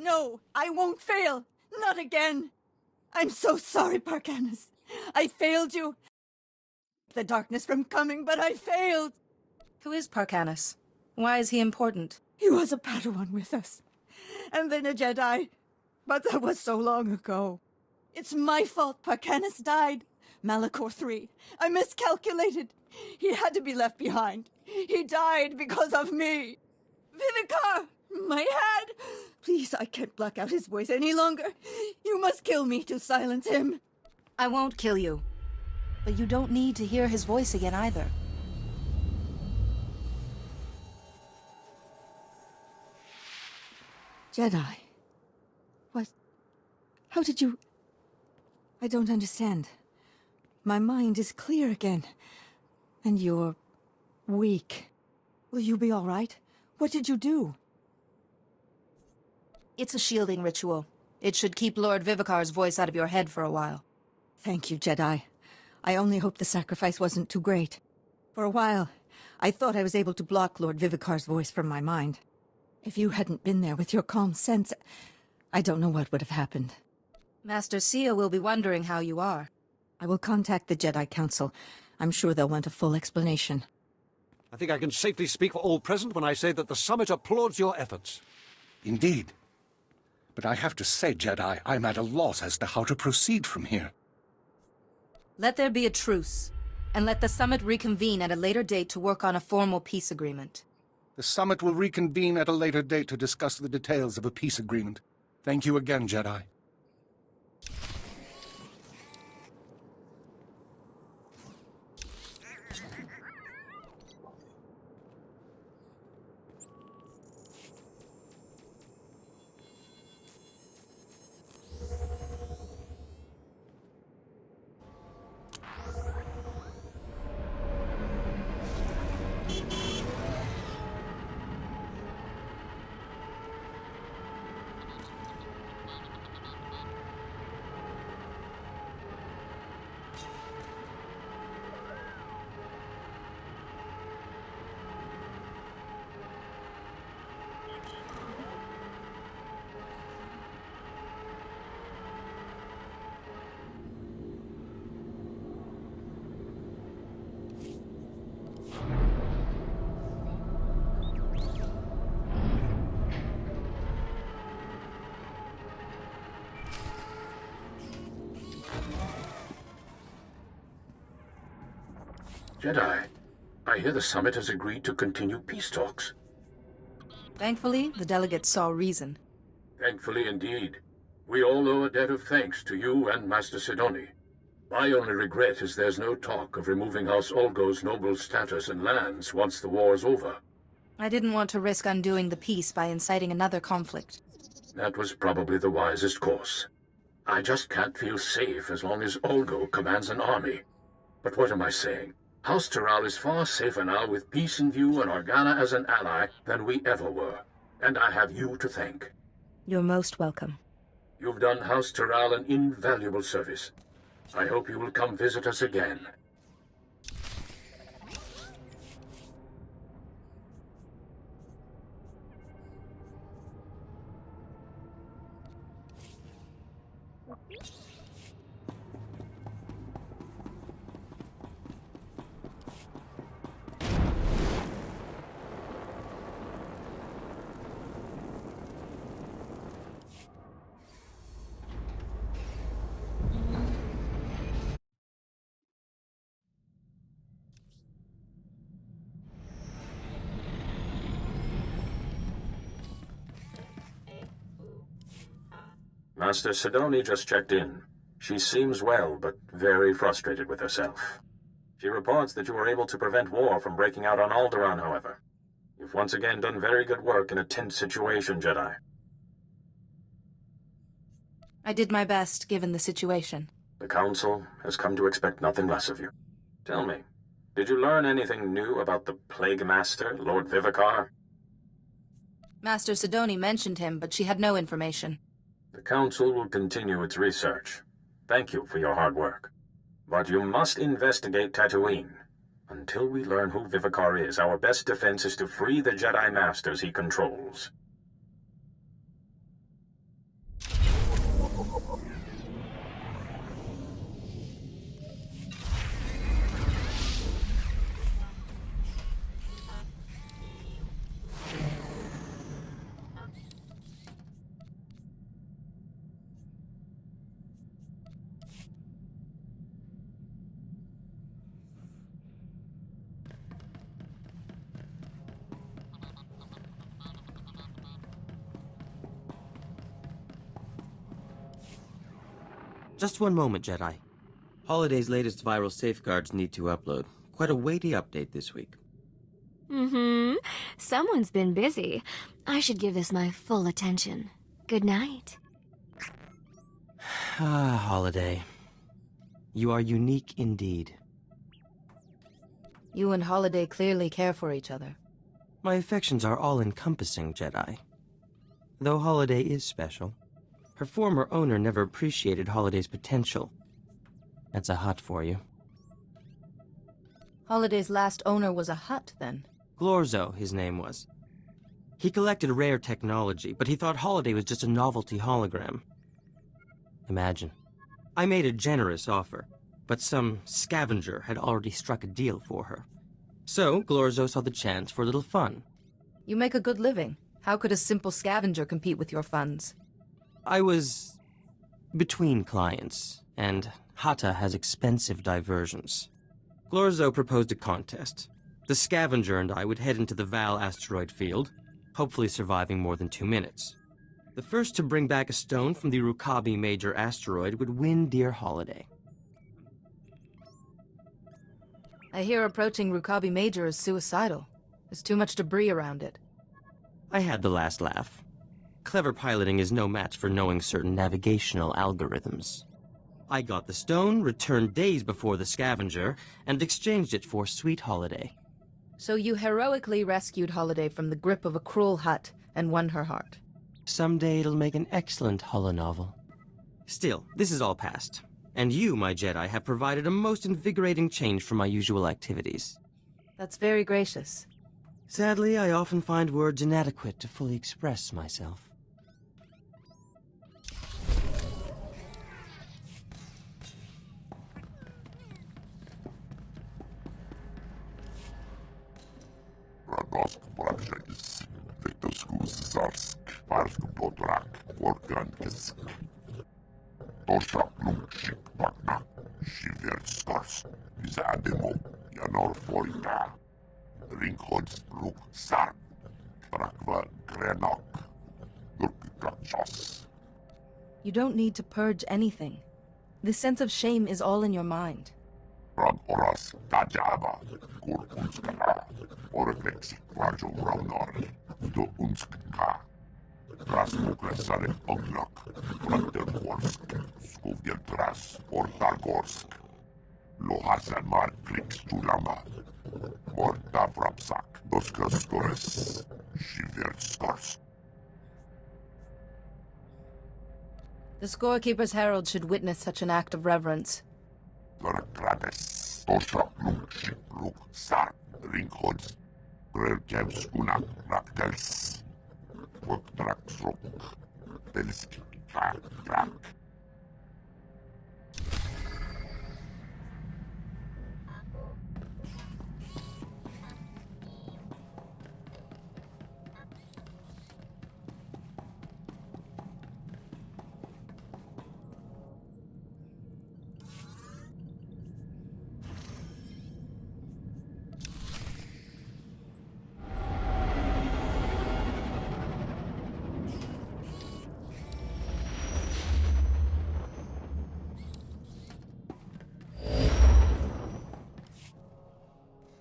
No, I won't fail. Not again. I'm so sorry, Parkanis. I failed you. The darkness from coming, but I failed. Who is Parkanis? Why is he important? He was a Padawan with us. And then a Jedi. But that was so long ago. It's my fault Parkanis died. Malachor III. I miscalculated. He had to be left behind. He died because of me. Vivicar! My head! Please, I can't black out his voice any longer. You must kill me to silence him. I won't kill you. But you don't need to hear his voice again either. Jedi. What? How did you... I don't understand. My mind is clear again. And you're... weak. Will you be all right? What did you do? It's a shielding ritual. It should keep Lord Vivicar's voice out of your head for a while. Thank you, Jedi. I only hope the sacrifice wasn't too great. For a while, I thought I was able to block Lord Vivicar's voice from my mind. If you hadn't been there with your calm sense, I don't know what would have happened. Master Sia will be wondering how you are. I will contact the Jedi Council. I'm sure they'll want a full explanation. I think I can safely speak for all present when I say that the Summit applauds your efforts. Indeed. But I have to say, Jedi, I'm at a loss as to how to proceed from here. Let there be a truce, and let the Summit reconvene at a later date to work on a formal peace agreement. The Summit will reconvene at a later date to discuss the details of a peace agreement. Thank you again, Jedi. Jedi, I hear the Summit has agreed to continue peace talks. Thankfully, the delegates saw reason. Thankfully indeed. We all owe a debt of thanks to you and Master Sidoni. My only regret is there's no talk of removing House Olgo's noble status and lands once the war's over. I didn't want to risk undoing the peace by inciting another conflict. That was probably the wisest course. I just can't feel safe as long as Olgo commands an army. But what am I saying? House Taral is far safer now with peace in view and Organa as an ally than we ever were. And I have you to thank. You're most welcome. You've done House Taral an invaluable service. I hope you will come visit us again. Master Sidoni just checked in. She seems well, but very frustrated with herself. She reports that you were able to prevent war from breaking out on Alderaan, however. You've once again done very good work in a tense situation, Jedi. I did my best, given the situation. The Council has come to expect nothing less of you. Tell me, did you learn anything new about the Plague Master, Lord Vivicar? Master Sidoni mentioned him, but she had no information. The Council will continue its research. Thank you for your hard work. But you must investigate Tatooine. Until we learn who Vivicar is, our best defense is to free the Jedi Masters he controls. Just one moment, Jedi. Holiday's latest viral safeguards need to upload. Quite a weighty update this week. Mm-hmm. Someone's been busy. I should give this my full attention. Good night. Ah, Holiday. You are unique indeed. You and Holiday clearly care for each other. My affections are all-encompassing, Jedi. Though Holiday is special, her former owner never appreciated Holiday's potential. That's a hut for you. Holiday's last owner was a hut, then? Glorzo, his name was. He collected rare technology, but he thought Holiday was just a novelty hologram. Imagine. I made a generous offer, but some scavenger had already struck a deal for her. So, Glorzo saw the chance for a little fun. You make a good living. How could a simple scavenger compete with your funds? I was between clients, and Hata has expensive diversions. Glorzo proposed a contest. The scavenger and I would head into the Val asteroid field, hopefully surviving more than 2 minutes. The first to bring back a stone from the Rukabi major asteroid would win dear Holiday. I hear approaching Rukabi Major is suicidal. There's too much debris around it. I had the last laugh. Clever piloting is no match for knowing certain navigational algorithms. I got the stone, returned days before the scavenger, and exchanged it for sweet Holiday. So you heroically rescued Holiday from the grip of a cruel hut and won her heart. Someday it'll make an excellent holonovel. Still, this is all past. And you, my Jedi, have provided a most invigorating change from my usual activities. That's very gracious. Sadly, I often find words inadequate to fully express myself. Radosk Brabżenis, Wytoskus Zarsk, Parsk Bodrak, Workankisk. Tosza Plumsik Bagna, Siwierskars, Zadymo, Janor Forina, Ringholz Ruk Sarp, Brakwa Grenok, Durkikachos. You don't need to purge anything. This sense of shame is all in your mind. Rad oraz Tajaba, Kurkunska, Orefleksik Kwarjo Raunor, Do Unska. Raz Muklesary Oglok, Brandenborsk, Skuwieltras, Ortargorsk, Lohasa Mar Krikstulama, Morta Vrapsak, Doskaskores, Siwierskars. The Scorekeeper's Herald should witness such an act of reverence. Dorkrades, Tosha Plumsik, Ruk Sar, Ringholz, Grelkevskunak, Raktels. Worktraksrok, Telski, Krak.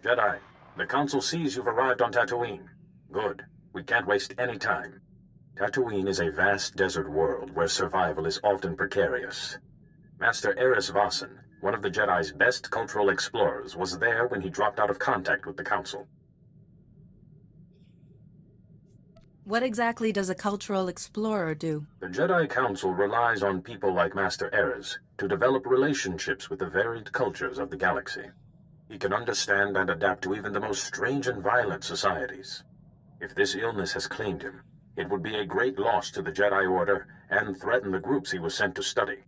Jedi, the Council sees you've arrived on Tatooine. Good. We can't waste any time. Tatooine is a vast desert world where survival is often precarious. Master Eris Vasan, one of the Jedi's best cultural explorers, was there when he dropped out of contact with the Council. What exactly does a cultural explorer do? The Jedi Council relies on people like Master Eris to develop relationships with the varied cultures of the galaxy. He can understand and adapt to even the most strange and violent societies. If this illness has claimed him, it would be a great loss to the Jedi Order and threaten the groups he was sent to study.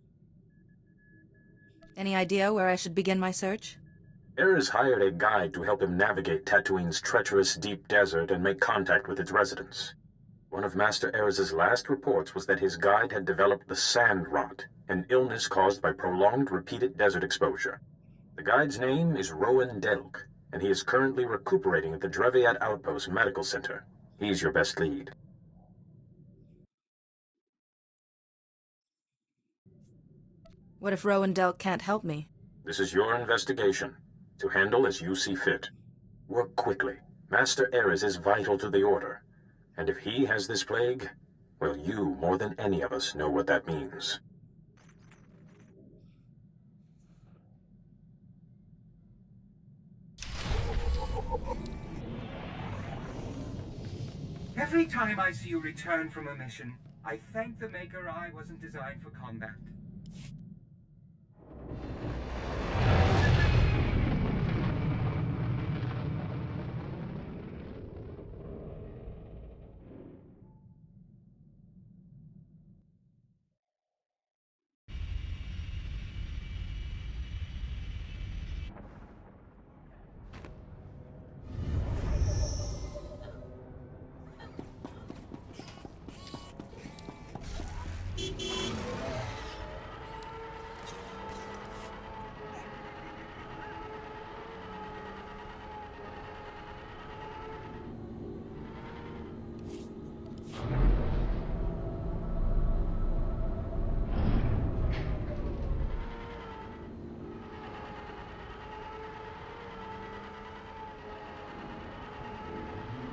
Any idea where I should begin my search? Eris hired a guide to help him navigate Tatooine's treacherous deep desert and make contact with its residents. One of Master Eris's last reports was that his guide had developed the sand rot, an illness caused by prolonged repeated desert exposure. The guide's name is Rowan Delk, and he is currently recuperating at the Dreviat Outpost Medical Center. He's your best lead. What if Rowan Delk can't help me? This is your investigation, to handle as you see fit. Work quickly. Master Ares is vital to the Order. And if he has this plague, well, you, more than any of us, know what that means. Every time I see you return from a mission, I thank the Maker I wasn't designed for combat.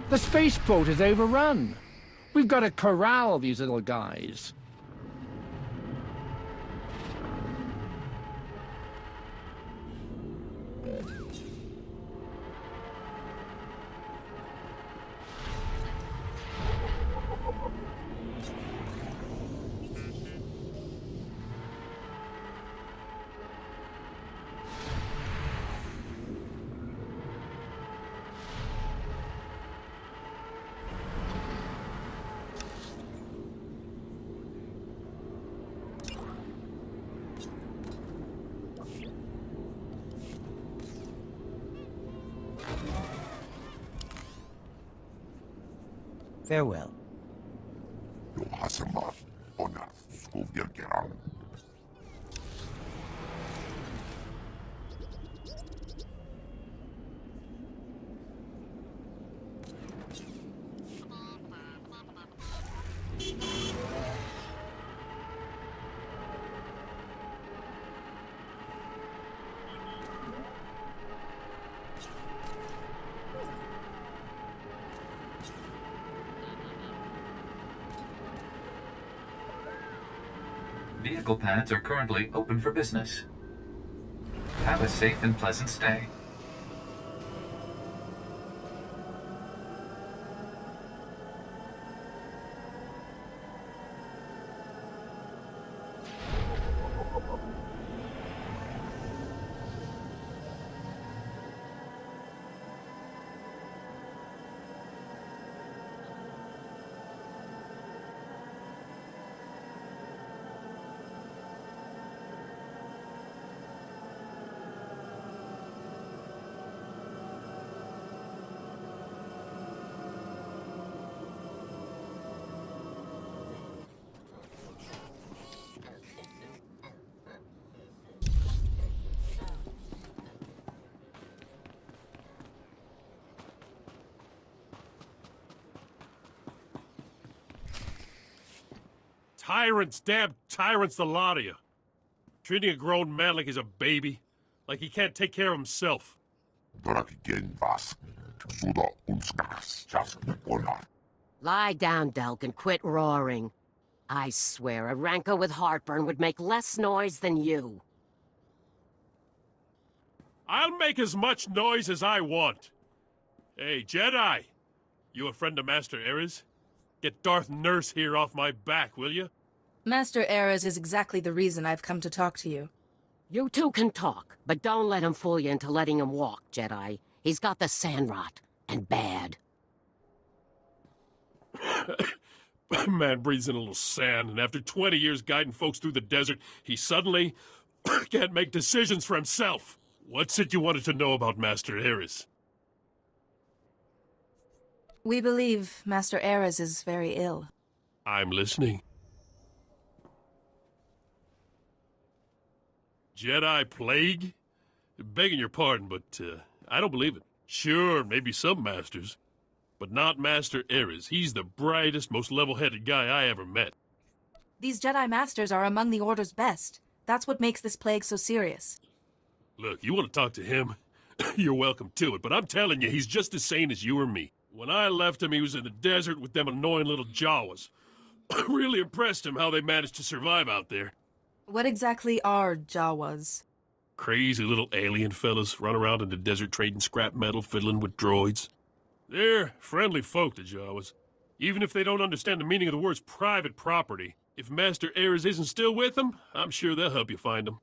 The spaceboat is overrun. We've got to corral these little guys. Farewell. Vehicle pads are currently open for business. Have a safe and pleasant stay. Tyrants, damn tyrants, the lot of you. Treating a grown man like he's a baby. Like he can't take care of himself. Lie down, Delk, and quit roaring. I swear, a rancor with heartburn would make less noise than you. I'll make as much noise as I want. Hey, Jedi! You a friend of Master Ares? Get Darth Nurse here off my back, will you? Master Ares is exactly the reason I've come to talk to you. You two can talk, but don't let him fool you into letting him walk, Jedi. He's got the sand rot, and bad. Man breathes in a little sand, and after 20 years guiding folks through the desert, he suddenly can't make decisions for himself. What's it you wanted to know about Master Ares? We believe Master Ares is very ill. I'm listening. Jedi plague? Begging your pardon, but I don't believe it. Sure, maybe some masters, but not Master Ares. He's the brightest, most level-headed guy I ever met. These Jedi Masters are among the Order's best. That's what makes this plague so serious. Look, you want to talk to him? You're welcome to it, but I'm telling you, he's just as sane as you or me. When I left him, he was in the desert with them annoying little Jawas. Really impressed him how they managed to survive out there. What exactly are Jawas? Crazy little alien fellas run around in the desert trading scrap metal, fiddling with droids. They're friendly folk, the Jawas. Even if they don't understand the meaning of the words private property, if Master Ares isn't still with them, I'm sure they'll help you find them.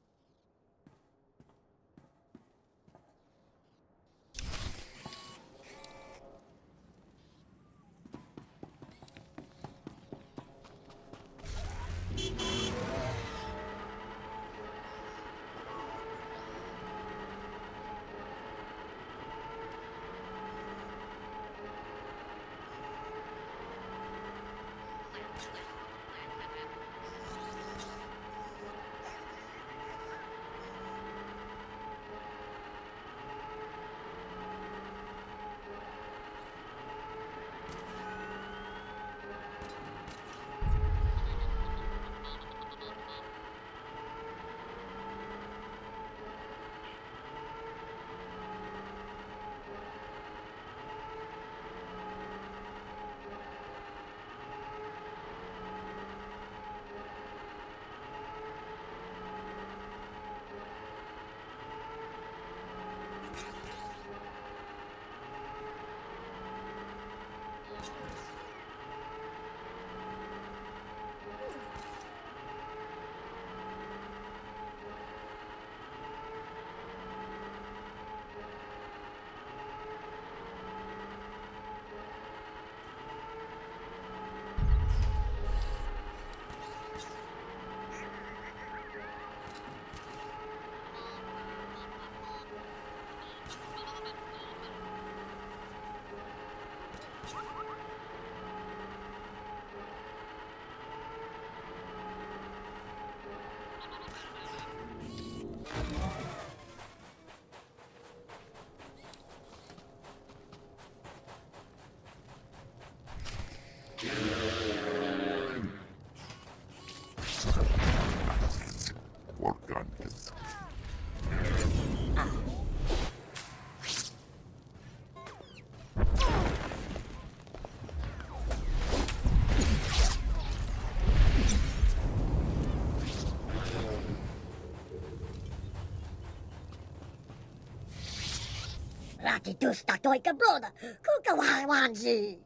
Ratitusta toika broda, kuka wanzi.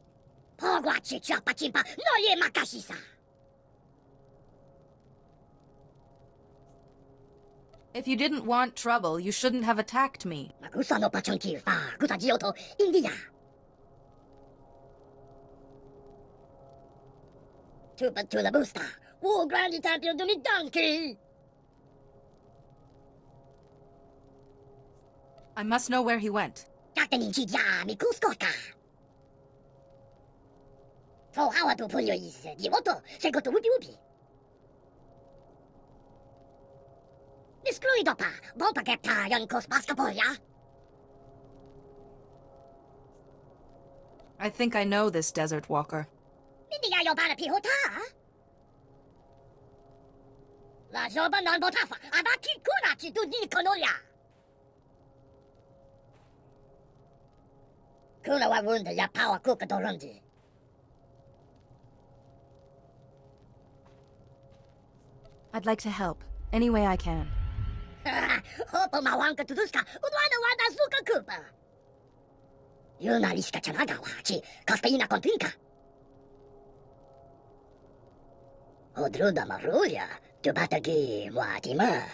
Pogwachi chapa chimpa, no ye makashisa. If you didn't want trouble, you shouldn't have attacked me. Makusa no pachonki fa, kuta jioto, India. Tupa tula busta, wo grandi tampio duni donkey. I must know where he went. Captain Inchidia, mi kuskoka. So how to pull your is Dioto, se go to whoopie whoopie. Discluido pa, bompa kepta yon kos baskapolia. I think I know this desert walker. Mindiga yo bana pihota. La joba non botafa, avaki kunachi tu di konolia. Kuna wa wunda ya power kuka dorundi. I'd like to help, any way I can. Hopo mawanka tuduska, udwana wada suka kupa. Yuna liska chanaga wachi, kaspeina kontinka. Odruda maruya, tu batagi watima.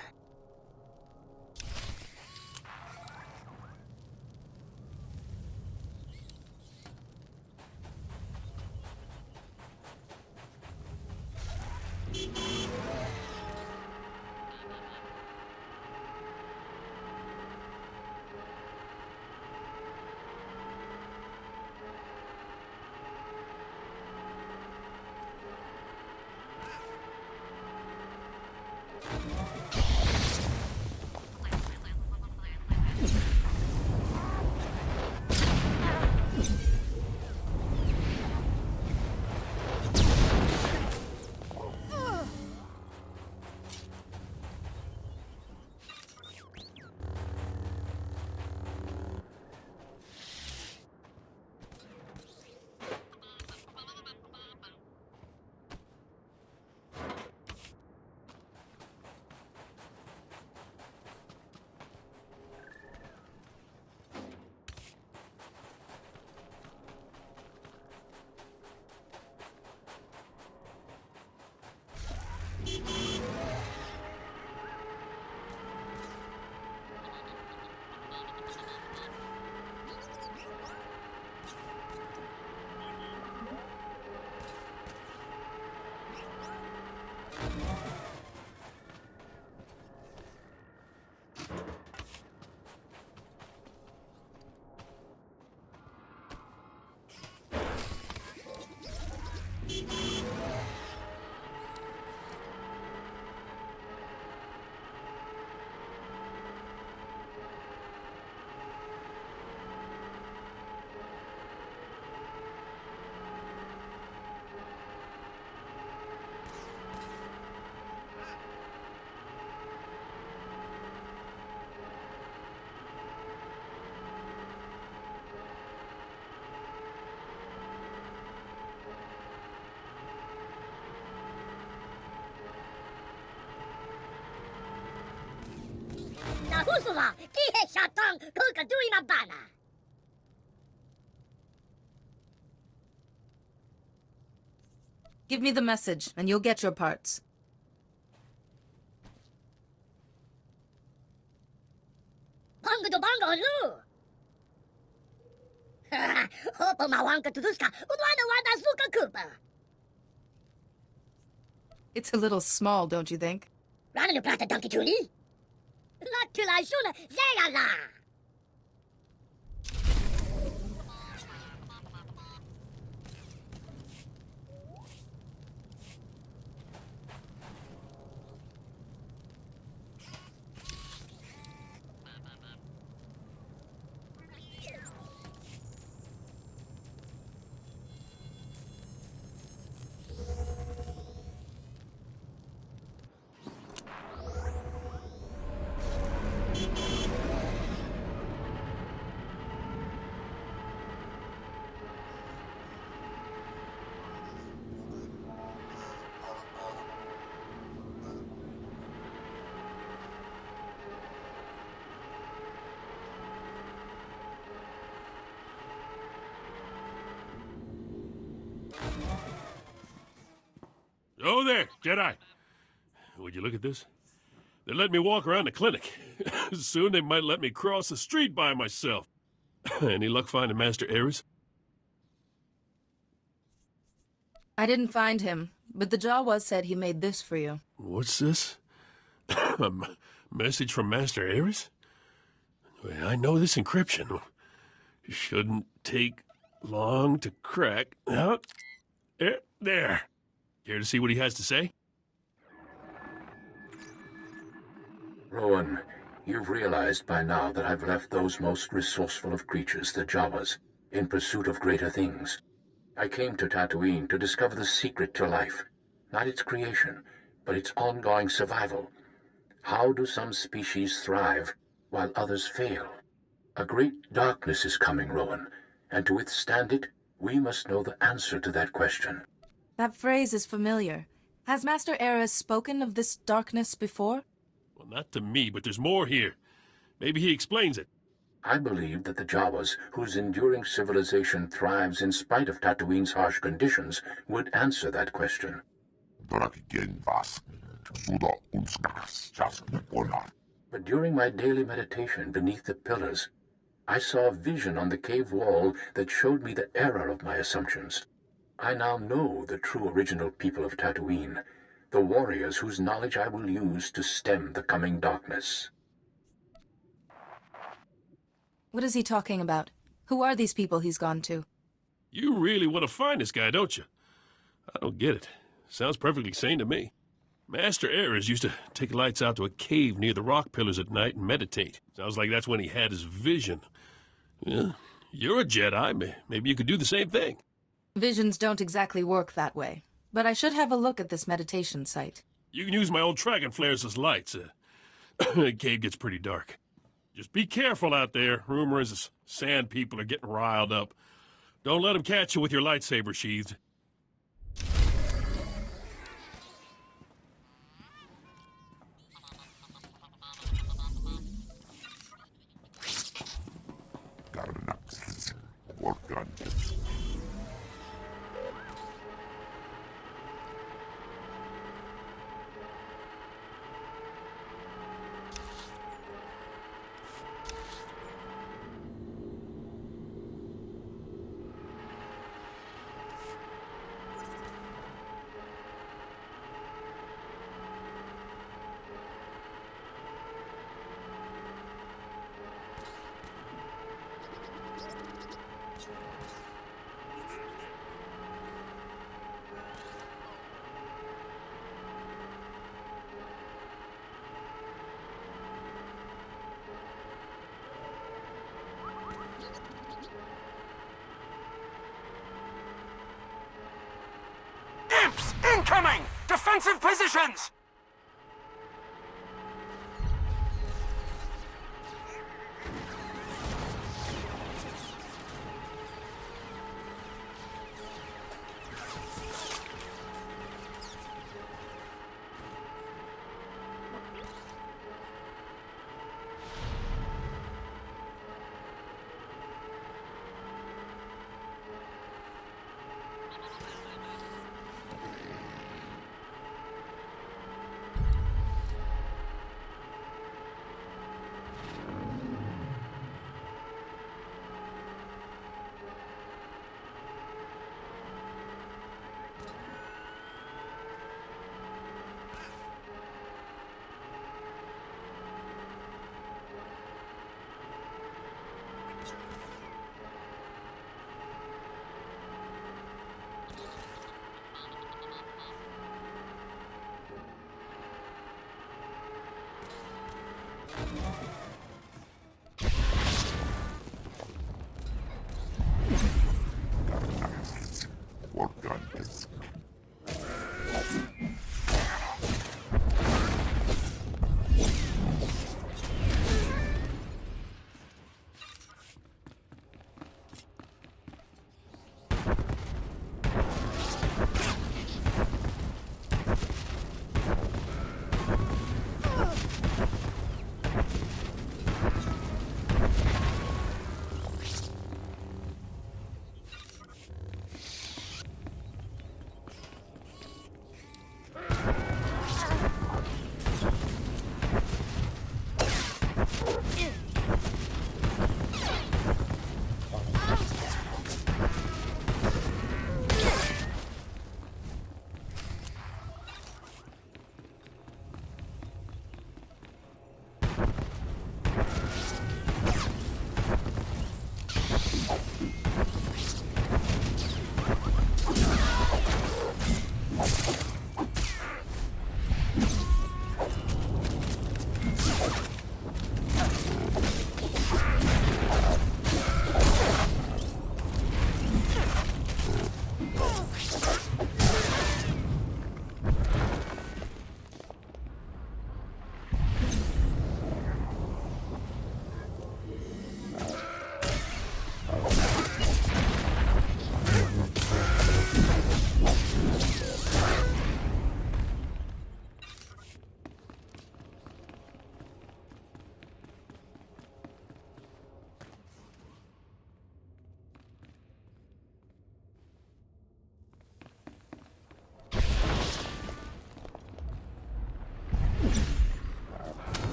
Na husula, kihe shatang kuka duina bana. Give me the message, and you'll get your parts. Bango do bango lu. Hopo mawanka tuduska, udwana wada suka kupa. It's a little small, don't you think? Rana nu plata donkey juni. La tula shuna zayala. Oh there, Jedi. Would you look at this? They let me walk around the clinic. Soon they might let me cross the street by myself. Any luck finding Master Ares? I didn't find him, but the Jawas said he made this for you. What's this? A message from Master Ares? I know this encryption. Shouldn't take long to crack. Oh, there. Care to see what he has to say? Rowan, you've realized by now that I've left those most resourceful of creatures, the Jawas, in pursuit of greater things. I came to Tatooine to discover the secret to life. Not its creation, but its ongoing survival. How do some species thrive while others fail? A great darkness is coming, Rowan, and to withstand it, we must know the answer to that question. That phrase is familiar. Has Master Ares spoken of this darkness before? Well, not to me, but there's more here. Maybe he explains it. I believe that the Jawas, whose enduring civilization thrives in spite of Tatooine's harsh conditions, would answer that question. But during my daily meditation beneath the pillars, I saw a vision on the cave wall that showed me the error of my assumptions. I now know the true original people of Tatooine, the warriors whose knowledge I will use to stem the coming darkness. What is he talking about? Who are these people he's gone to? You really want to find this guy, don't you? I don't get it. Sounds perfectly sane to me. Master Ares used to take lights out to a cave near the rock pillars at night and meditate. Sounds like that's when he had his vision. Well, you're a Jedi. Maybe you could do the same thing. Visions don't exactly work that way, but I should have a look at this meditation site. You can use my old dragon flares as lights. The cave gets pretty dark. Just be careful out there. Rumor is the sand people are getting riled up. Don't let them catch you with your lightsaber sheathed. Defensive positions!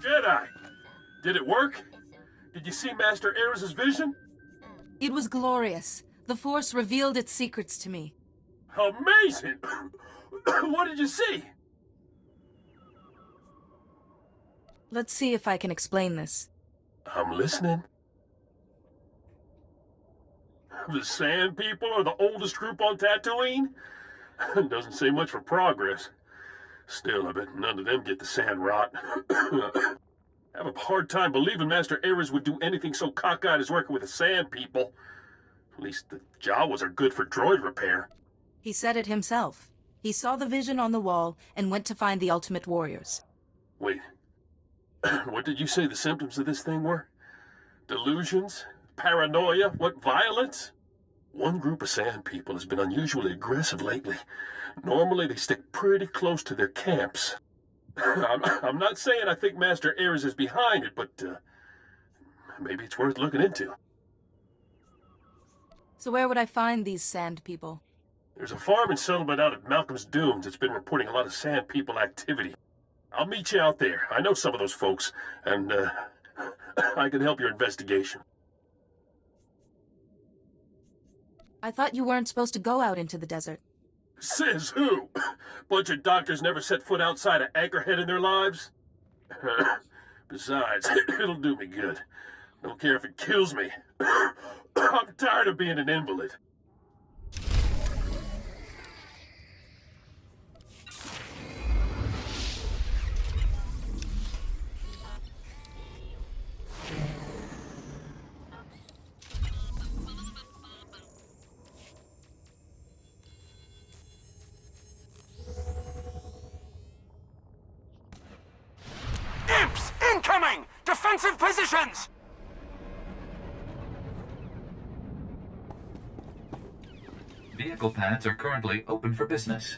Jedi! Did it work? Did you see Master Ares' vision? It was glorious. The Force revealed its secrets to me. Amazing! What did you see? Let's see if I can explain this. I'm listening. The Sand People are the oldest group on Tatooine? Doesn't say much for progress. Still, I bet none of them get the sand rot. I have a hard time believing Master Ares would do anything so cockeyed as working with the Sand People. At least the Jawas are good for droid repair. He said it himself. He saw the vision on the wall and went to find the Ultimate Warriors. Wait. What did you say the symptoms of this thing were? Delusions? Paranoia? What, violence? One group of Sand People has been unusually aggressive lately. Normally they stick pretty close to their camps. I'm not saying I think Master Ares is behind it, but maybe it's worth looking into. So where would I find these Sand People? There's a farming settlement out at Malcolm's Dunes that's been reporting a lot of Sand People activity. I'll meet you out there. I know some of those folks, and I can help your investigation. I thought you weren't supposed to go out into the desert. Says who? Bunch of doctors never set foot outside of Anchorhead in their lives? Besides, it'll do me good. Don't care if it kills me. I'm tired of being an invalid. Imps! Incoming! Defensive positions! Vehicle pads are currently open for business.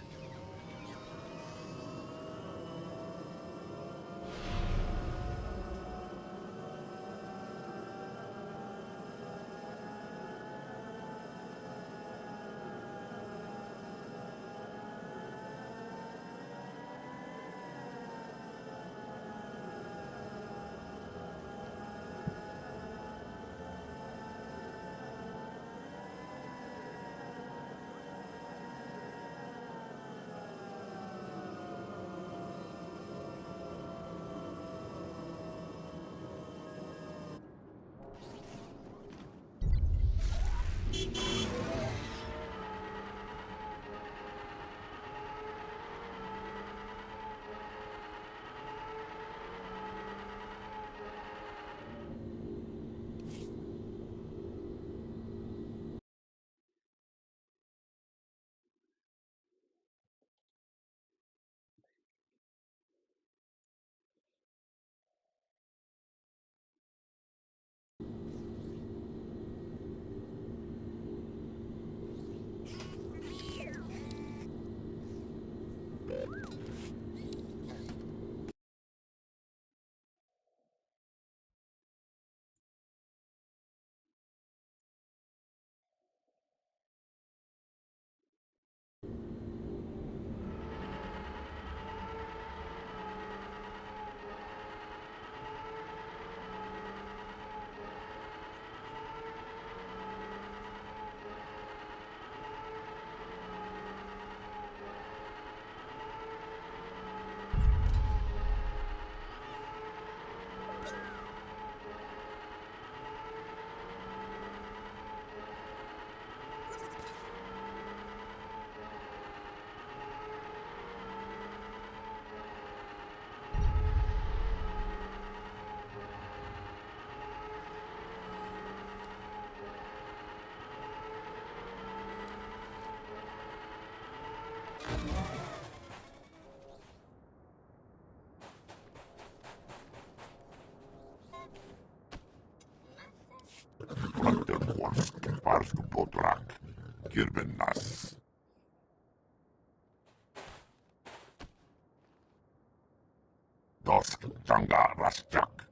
Dosk Janga Rasjak,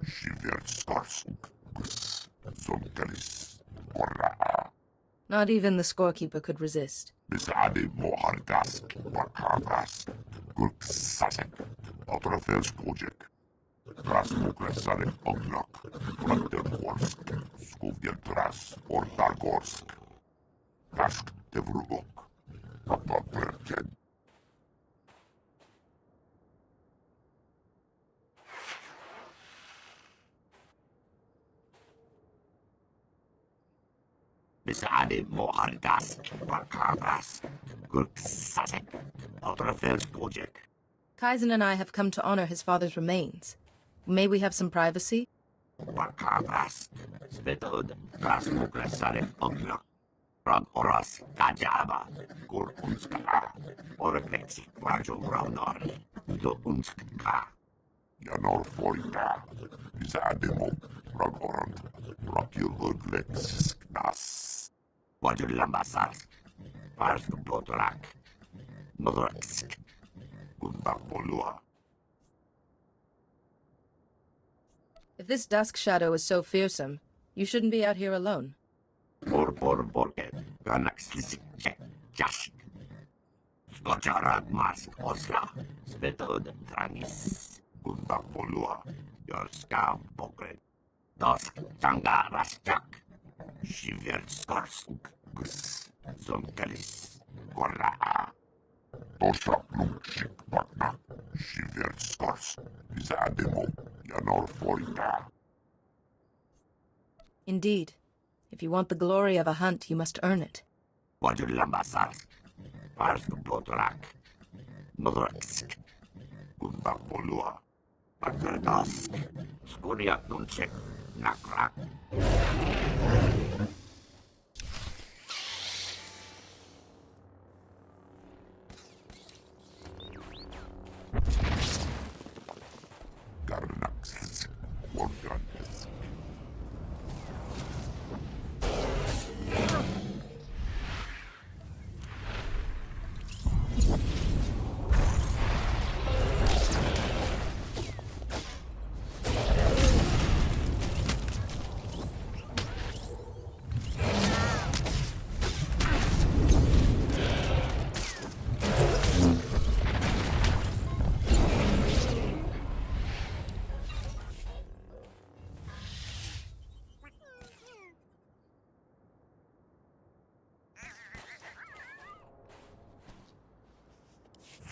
Shiverskorsuk, Zonkelis, Korra, Not even the scorekeeper could resist. Bisadi Mohardask, Bakavas, Gurk Sasek, Otrofels Kojek, Rasmuklesarek Ognok, Brandenborsk, Skuvjentras, Ortargorsk, Dask Devrubok, Papaperken. Pisade Mohargas, Bakavas, Gurksasek, Otrafels Project. Kaizen and I have come to honor his father's remains. May we have some privacy? Bakavas, Svetod, Rasmukresare Oglok, Rod Oras, Kajaba, Gur Unskala, Oreflexi, Quajo Raunor, Do Unska, Yanor Forita, Pisademo, Rod Orant, Rockil Urglex, Nas, Quajo Lambasas, Pars Potorak, Nodrax, Gundapolua. If this dusk shadow is so fearsome, you shouldn't be out here alone. Borke, Ganax Jash, Scotcharad Mars Osla, Spetod Tranis, Gundapolua, your scam pocket, Dusk Tanga Raschak, Shiver Skors, Gus, Zonkalis, Gorra, Tosha Plumshik Batna, Shiver Skors, Zademo, Yanor Forita. Indeed. If you want the glory of a hunt, you must earn it. Wajur Lambasar, Pars Potorak, Nodrax, Gundapolua, Paterdas, Skuria Dunchek, Nakrak. Garnax, Organes.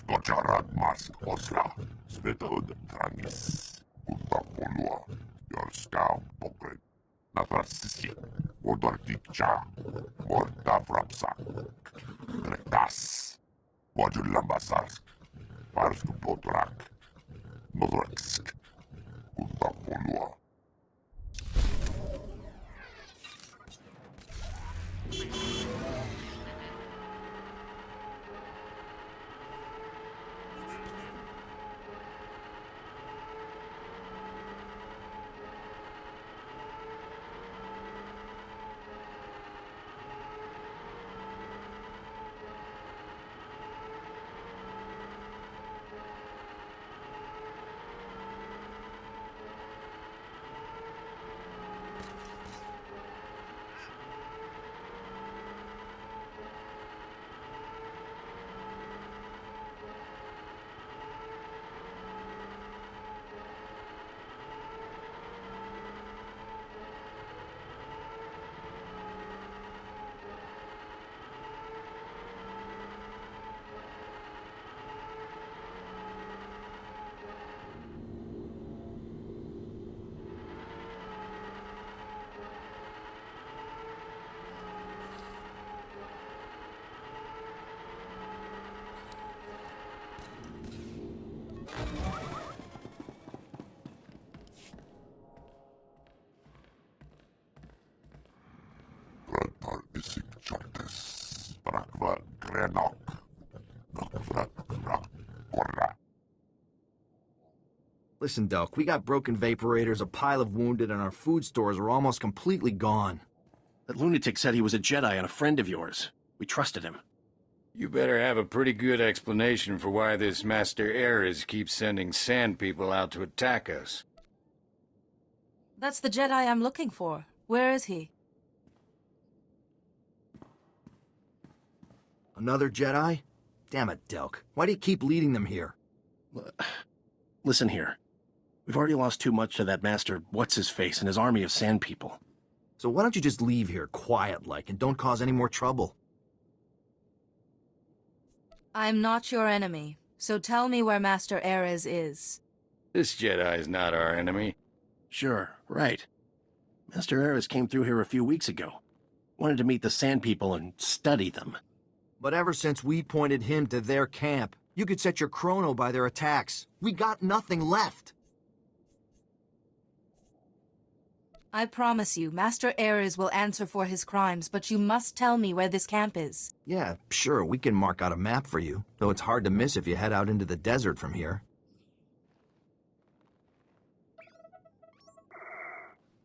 Scotcharad Mas Osla, Svetod Tranis, Gundapolua, your scam pocket, Natrasisi, Odorticha, Morta Vrapsa, Gretas, Wajul Lambasar, Pars Potorak, Nodrax, Gundapolua. Listen, Delk, we got broken vaporators, a pile of wounded, and our food stores are almost completely gone. That lunatic said he was a Jedi and a friend of yours. We trusted him. You better have a pretty good explanation for why this Master Ares keeps sending sand people out to attack us. That's the Jedi I'm looking for. Where is he? Another Jedi? Damn it, Delk. Why do you keep leading them here? Listen here. We've already lost too much to that Master What's-His-Face and his army of sand people. So why don't you just leave here, quiet-like, and don't cause any more trouble? I'm not your enemy, so tell me where Master Ares is. This Jedi is not our enemy. Sure, right. Master Ares came through here a few weeks ago. Wanted to meet the Sand People and study them. But ever since we pointed him to their camp, you could set your chrono by their attacks. We got nothing left. I promise you, Master Ares will answer for his crimes, but you must tell me where this camp is. Yeah, sure, we can mark out a map for you, though it's hard to miss if you head out into the desert from here.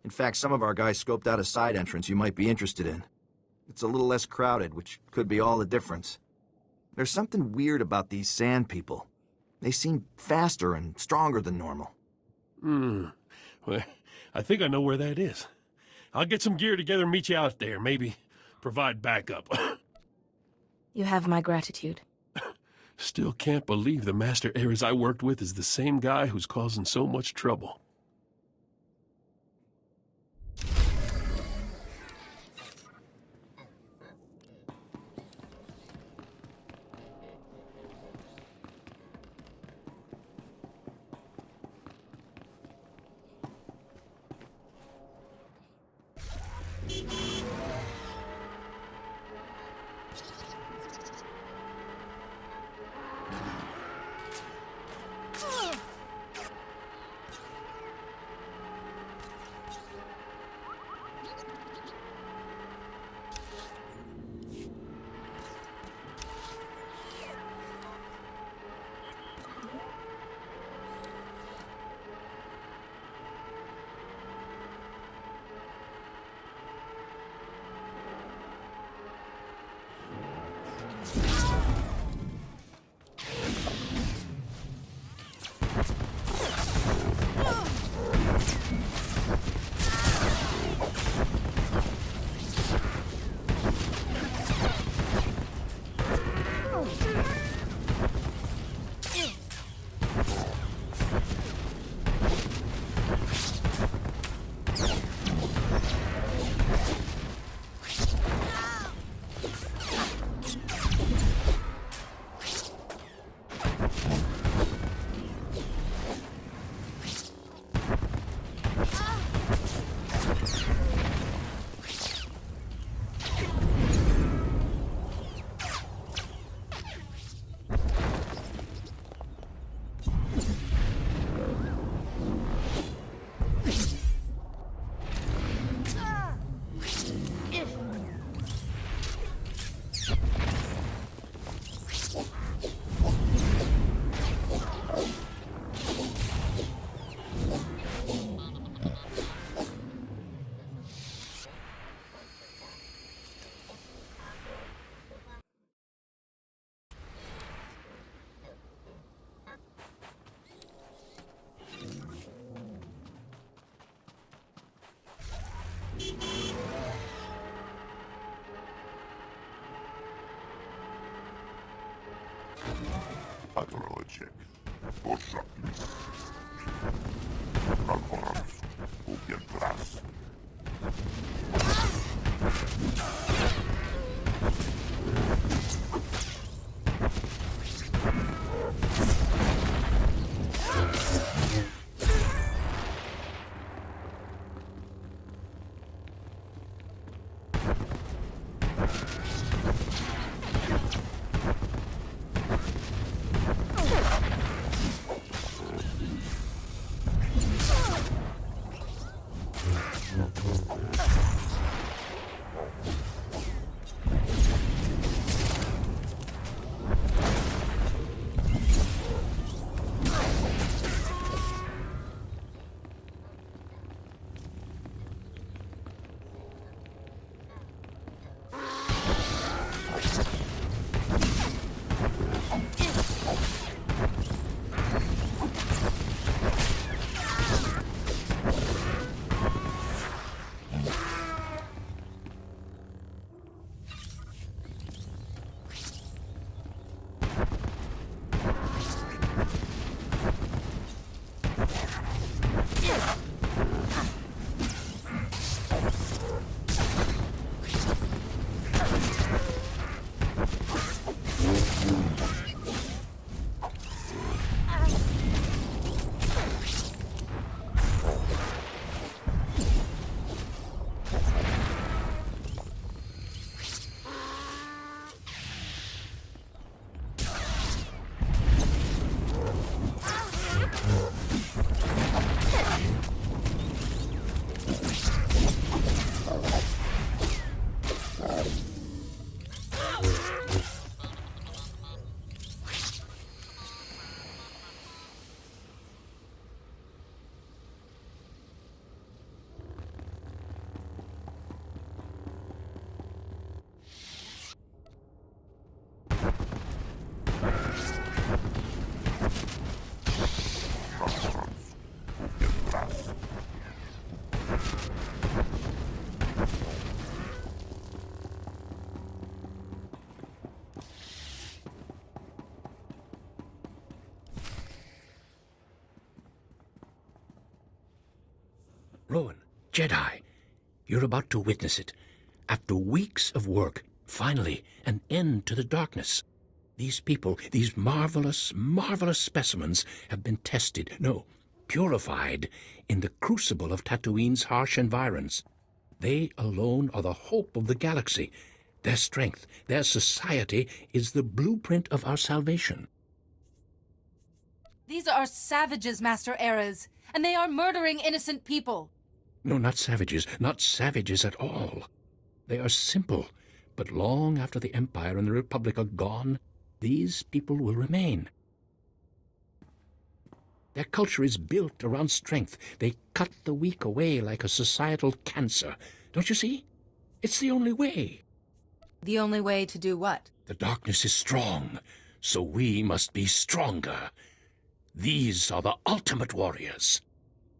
In fact, some of our guys scoped out a side entrance you might be interested in. It's a little less crowded, which could be all the difference. There's something weird about these Sand People. They seem faster and stronger than normal. Well, I think I know where that is. I'll get some gear together and meet you out there. Maybe provide backup. You have my gratitude. Still can't believe the Master Ares I worked with is the same guy who's causing so much trouble. Patrologic. Boşaklis. Kalkoranus. Ugen Glas. Rowan, Jedi, you're about to witness it. After weeks of work, finally, an end to the darkness. These people, these marvelous, marvelous specimens have been tested, no, purified, in the crucible of Tatooine's harsh environs. They alone are the hope of the galaxy. Their strength, their society is the blueprint of our salvation. These are savages, Master Erez, and they are murdering innocent people. No, not savages at all. They are simple, but long after the Empire and the Republic are gone, these people will remain. Their culture is built around strength. They cut the weak away like a societal cancer. Don't you see? It's the only way. The only way to do what? The darkness is strong, so we must be stronger. These are the ultimate warriors.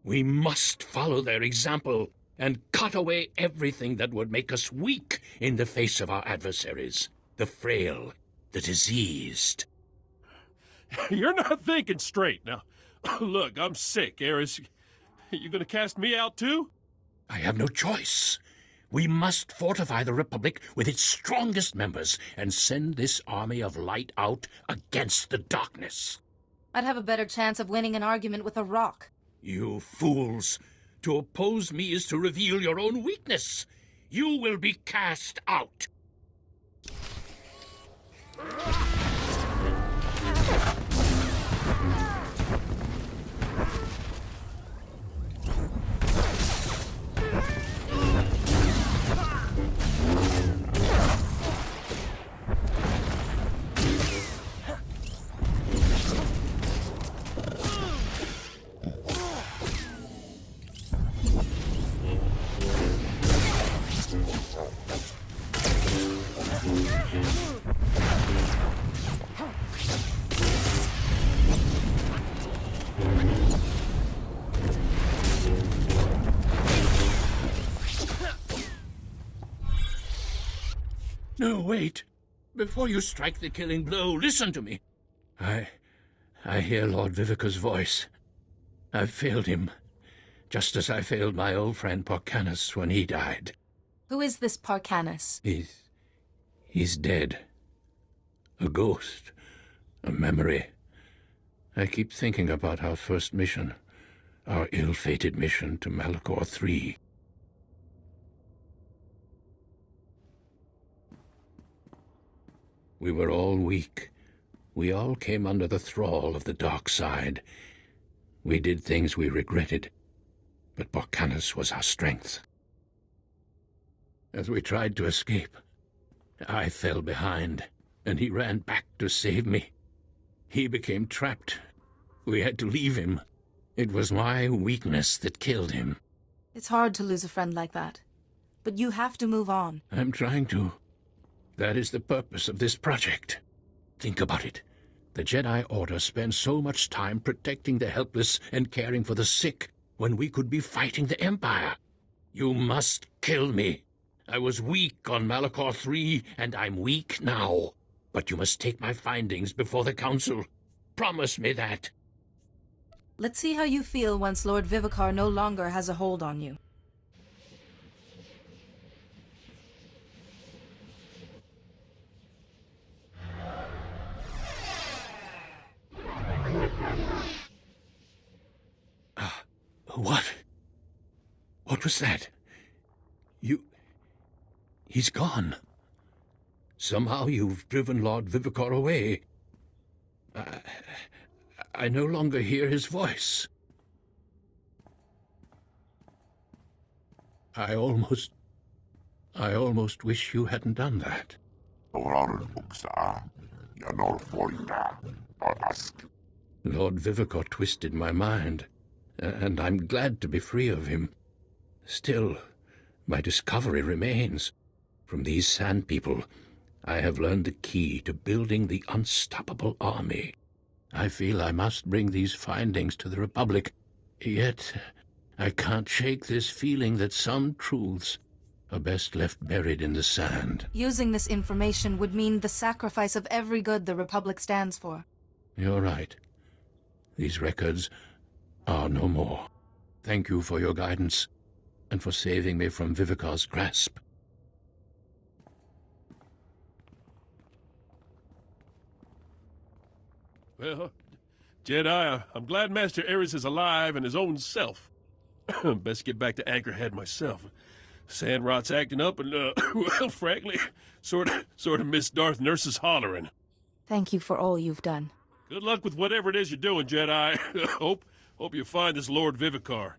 We must follow their example and cut away everything that would make us weak in the face of our adversaries. The frail, the diseased. You're not thinking straight. Now, look, I'm sick, Erez. You gonna cast me out too? I have no choice. We must fortify the Republic with its strongest members and send this army of light out against the darkness. I'd have a better chance of winning an argument with a rock. You fools! To oppose me is to reveal your own weakness. You will be cast out. No, wait. Before you strike the killing blow, listen to me. I hear Lord Vivica's voice. I've failed him, just as I failed my old friend Porcanus when he died. Who is this Porcanus? He's dead. A ghost. A memory. I keep thinking about our first mission. Our ill-fated mission to Malachor III. We were all weak. We all came under the thrall of the dark side. We did things we regretted, but Porcanus was our strength. As we tried to escape, I fell behind, and he ran back to save me. He became trapped. We had to leave him. It was my weakness that killed him. It's hard to lose a friend like that, but you have to move on. I'm trying to. That is the purpose of this project. Think about it. The Jedi Order spends so much time protecting the helpless and caring for the sick when we could be fighting the Empire. You must kill me. I was weak on Malachor III, and I'm weak now. But you must take my findings before the Council. Promise me that. Let's see how you feel once Lord Vivicar no longer has a hold on you. What? What was that? He's gone. Somehow you've driven Lord Vivicar away. I no longer hear his voice. I almost wish you hadn't done that. Lord Vivicar twisted my mind, and I'm glad to be free of him. Still, my discovery remains. From these Sand People, I have learned the key to building the unstoppable army. I feel I must bring these findings to the Republic, yet I can't shake this feeling that some truths are best left buried in the sand. Using this information would mean the sacrifice of every good the Republic stands for. You're right. These records are no more. Thank you for your guidance. and for saving me from Vivicar's grasp. Well, Jedi, I'm glad Master Ares is alive and his own self. Best get back to Anchorhead myself. Sandrot's acting up and, well, frankly, sort of miss Darth Nurse's hollering. Thank you for all you've done. Good luck with whatever it is you're doing, Jedi. Hope you find this Lord Vivicar.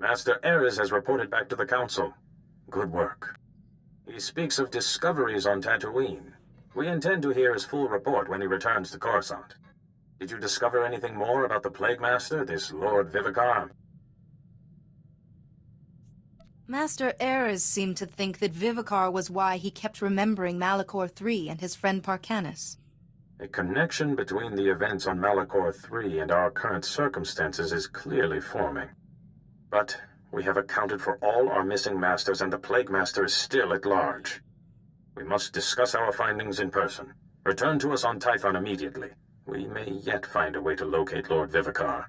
Master Ares has reported back to the Council. Good work. He speaks of discoveries on Tatooine. We intend to hear his full report when he returns to Coruscant. Did you discover anything more about the Plague Master, this Lord Vivicar? Master Ares seemed to think that Vivicar was why he kept remembering Malachor III and his friend Parcanis. A connection between the events on Malachor III and our current circumstances is clearly forming. But we have accounted for all our missing masters, and the Plague Master is still at large. We must discuss our findings in person. Return to us on Tython immediately. We may yet find a way to locate Lord Vivicar.